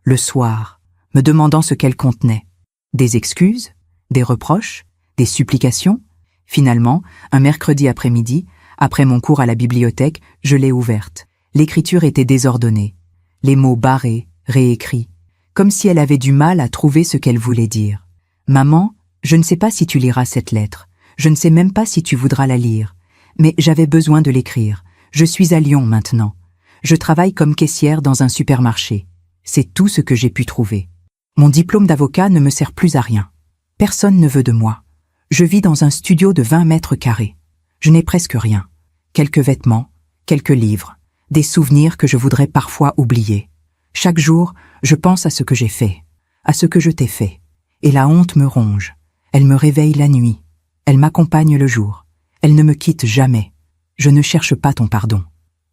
le soir, me demandant ce qu'elle contenait. Des excuses, des reproches, des supplications. Finalement, un mercredi après-midi, après mon cours à la bibliothèque, je l'ai ouverte. L'écriture était désordonnée, les mots barrés, réécrits, comme si elle avait du mal à trouver ce qu'elle voulait dire. « Maman, je ne sais pas si tu liras cette lettre, je ne sais même pas si tu voudras la lire, mais j'avais besoin de l'écrire. Je suis à Lyon maintenant. Je travaille comme caissière dans un supermarché. C'est tout ce que j'ai pu trouver. Mon diplôme d'avocat ne me sert plus à rien. Personne ne veut de moi. Je vis dans un studio de 20 mètres carrés. Je n'ai presque rien. Quelques vêtements, quelques livres, des souvenirs que je voudrais parfois oublier. Chaque jour, je pense à ce que j'ai fait, à ce que je t'ai fait. Et la honte me ronge. Elle me réveille la nuit. Elle m'accompagne le jour. Elle ne me quitte jamais. Je ne cherche pas ton pardon.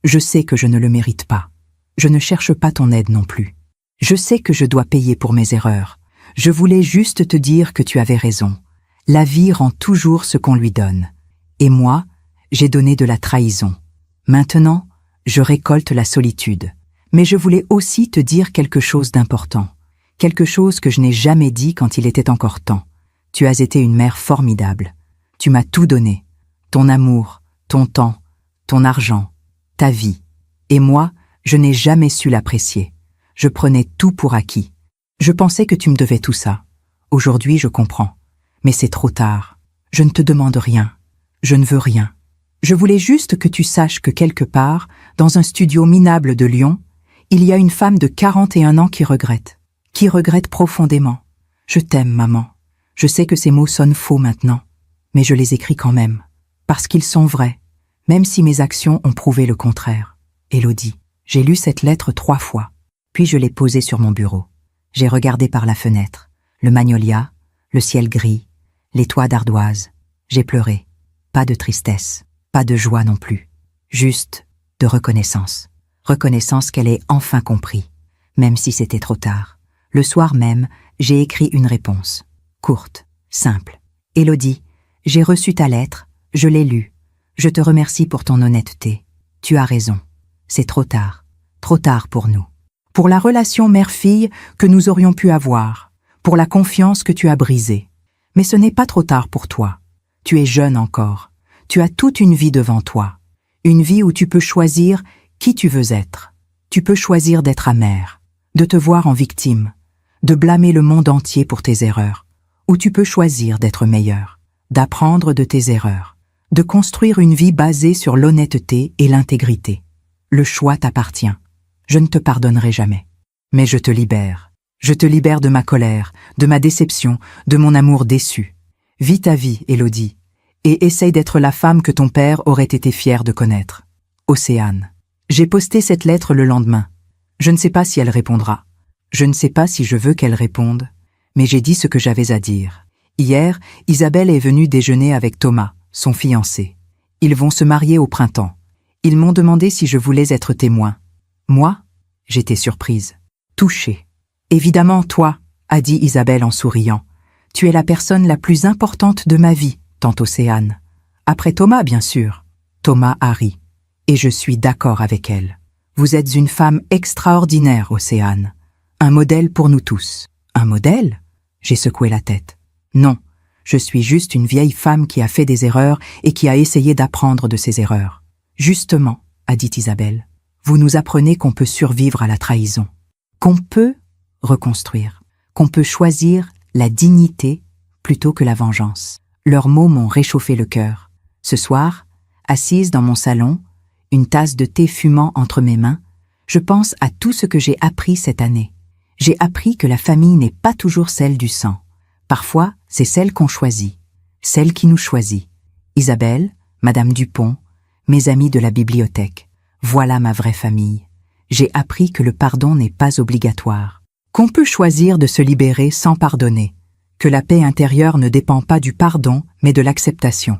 Je sais que je ne le mérite pas. Je ne cherche pas ton aide non plus. Je sais que je dois payer pour mes erreurs. Je voulais juste te dire que tu avais raison. La vie rend toujours ce qu'on lui donne. Et moi, j'ai donné de la trahison. Maintenant, je récolte la solitude. Mais je voulais aussi te dire quelque chose d'important. Quelque chose que je n'ai jamais dit quand il était encore temps. Tu as été une mère formidable. Tu m'as tout donné. Ton amour, ton temps, ton argent, ta vie. Et moi, je n'ai jamais su l'apprécier. Je prenais tout pour acquis. Je pensais que tu me devais tout ça. Aujourd'hui, je comprends. Mais c'est trop tard. Je ne te demande rien. Je ne veux rien. Je voulais juste que tu saches que quelque part, dans un studio minable de Lyon, il y a une femme de 41 ans qui regrette profondément. Je t'aime, maman. Je sais que ces mots sonnent faux maintenant, mais je les écris quand même, parce qu'ils sont vrais, même si mes actions ont prouvé le contraire. Élodie, j'ai lu cette lettre 3 fois, puis je l'ai posée sur mon bureau. J'ai regardé par la fenêtre, le magnolia, le ciel gris, les toits d'ardoise. J'ai pleuré. Pas de tristesse, pas de joie non plus, juste de reconnaissance. Reconnaissance qu'elle ait enfin compris, même si c'était trop tard. Le soir même, j'ai écrit une réponse, courte, simple. Élodie, j'ai reçu ta lettre, je l'ai lue. Je te remercie pour ton honnêteté. Tu as raison. C'est trop tard pour nous. Pour la relation mère-fille que nous aurions pu avoir, pour la confiance que tu as brisée. Mais ce n'est pas trop tard pour toi. Tu es jeune encore. Tu as toute une vie devant toi. Une vie où tu peux choisir qui tu veux être. Tu peux choisir d'être amère, de te voir en victime, de blâmer le monde entier pour tes erreurs. Ou tu peux choisir d'être meilleur, d'apprendre de tes erreurs, de construire une vie basée sur l'honnêteté et l'intégrité. Le choix t'appartient. Je ne te pardonnerai jamais. Mais je te libère. Je te libère de ma colère, de ma déception, de mon amour déçu. Vis ta vie, Élodie, et essaye d'être la femme que ton père aurait été fier de connaître. Océane. J'ai posté cette lettre le lendemain. Je ne sais pas si elle répondra. Je ne sais pas si je veux qu'elle réponde, mais j'ai dit ce que j'avais à dire. Hier, Isabelle est venue déjeuner avec Thomas, son fiancé. Ils vont se marier au printemps. Ils m'ont demandé si je voulais être témoin. Moi, j'étais surprise, touchée. Évidemment, toi, a dit Isabelle en souriant. Tu es la personne la plus importante de ma vie, tante Océane. Après Thomas, bien sûr. Thomas a ri. Et je suis d'accord avec elle. Vous êtes une femme extraordinaire, Océane. Un modèle pour nous tous. Un modèle? J'ai secoué la tête. Non, je suis juste une vieille femme qui a fait des erreurs et qui a essayé d'apprendre de ses erreurs. Justement, a dit Isabelle, vous nous apprenez qu'on peut survivre à la trahison, qu'on peut reconstruire, qu'on peut choisir la dignité plutôt que la vengeance. Leurs mots m'ont réchauffé le cœur. Ce soir, assise dans mon salon, une tasse de thé fumant entre mes mains, je pense à tout ce que j'ai appris cette année. J'ai appris que la famille n'est pas toujours celle du sang. Parfois, c'est celle qu'on choisit, celle qui nous choisit. Isabelle, Madame Dupont, mes amis de la bibliothèque. Voilà ma vraie famille. J'ai appris que le pardon n'est pas obligatoire, qu'on peut choisir de se libérer sans pardonner, que la paix intérieure ne dépend pas du pardon mais de l'acceptation.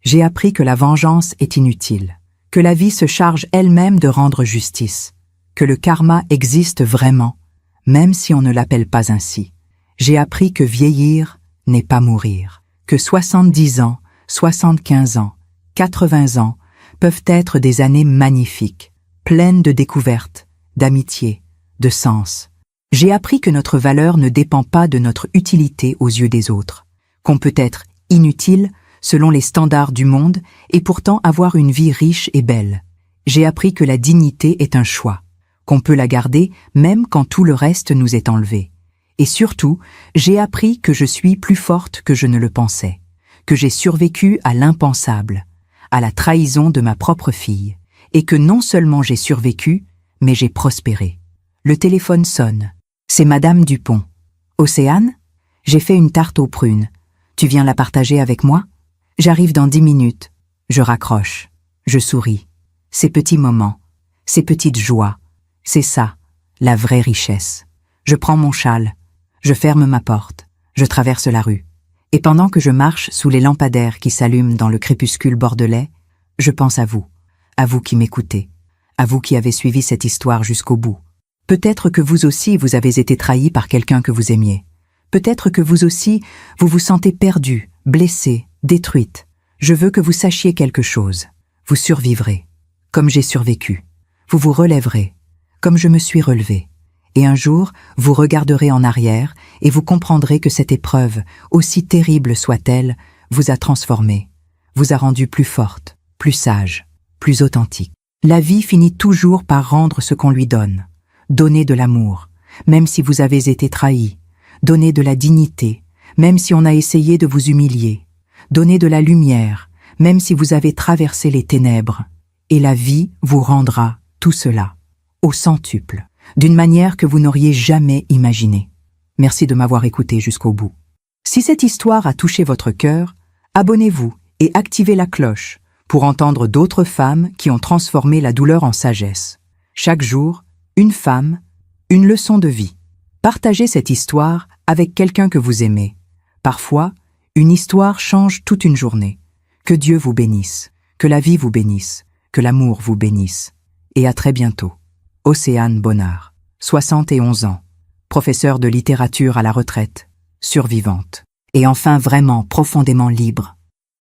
J'ai appris que la vengeance est inutile, que la vie se charge elle-même de rendre justice, que le karma existe vraiment, même si on ne l'appelle pas ainsi. J'ai appris que vieillir n'est pas mourir, que 70 ans, 75 ans, 80 ans peuvent être des années magnifiques, pleines de découvertes, d'amitié, de sens. J'ai appris que notre valeur ne dépend pas de notre utilité aux yeux des autres, qu'on peut être inutile selon les standards du monde et pourtant avoir une vie riche et belle. J'ai appris que la dignité est un choix, qu'on peut la garder même quand tout le reste nous est enlevé. Et surtout, j'ai appris que je suis plus forte que je ne le pensais, que j'ai survécu à l'impensable, à la trahison de ma propre fille, et que non seulement j'ai survécu, mais j'ai prospéré. Le téléphone sonne. C'est Madame Dupont. Océane? J'ai fait une tarte aux prunes. Tu viens la partager avec moi? J'arrive dans 10 minutes. Je raccroche. Je souris. Ces petits moments, ces petites joies, c'est ça, la vraie richesse. Je prends mon châle. Je ferme ma porte. Je traverse la rue. Et pendant que je marche sous les lampadaires qui s'allument dans le crépuscule bordelais, je pense à vous qui m'écoutez, à vous qui avez suivi cette histoire jusqu'au bout. Peut-être que vous aussi vous avez été trahi par quelqu'un que vous aimiez. Peut-être que vous aussi vous vous sentez perdue, blessée, détruite. Je veux que vous sachiez quelque chose. Vous survivrez, comme j'ai survécu. Vous vous relèverez, comme je me suis relevé. Et un jour, vous regarderez en arrière et vous comprendrez que cette épreuve, aussi terrible soit-elle, vous a transformé, vous a rendu plus forte, plus sage, plus authentique. La vie finit toujours par rendre ce qu'on lui donne. Donner de l'amour, même si vous avez été trahi. Donner de la dignité, même si on a essayé de vous humilier. Donner de la lumière, même si vous avez traversé les ténèbres. Et la vie vous rendra tout cela, au centuple, d'une manière que vous n'auriez jamais imaginée. Merci de m'avoir écouté jusqu'au bout. Si cette histoire a touché votre cœur, abonnez-vous et activez la cloche pour entendre d'autres femmes qui ont transformé la douleur en sagesse. Chaque jour, une femme, une leçon de vie. Partagez cette histoire avec quelqu'un que vous aimez. Parfois, une histoire change toute une journée. Que Dieu vous bénisse, que la vie vous bénisse, que l'amour vous bénisse. Et à très bientôt. Océane Bonnard, 71 ans, professeure de littérature à la retraite, survivante, et enfin vraiment profondément libre.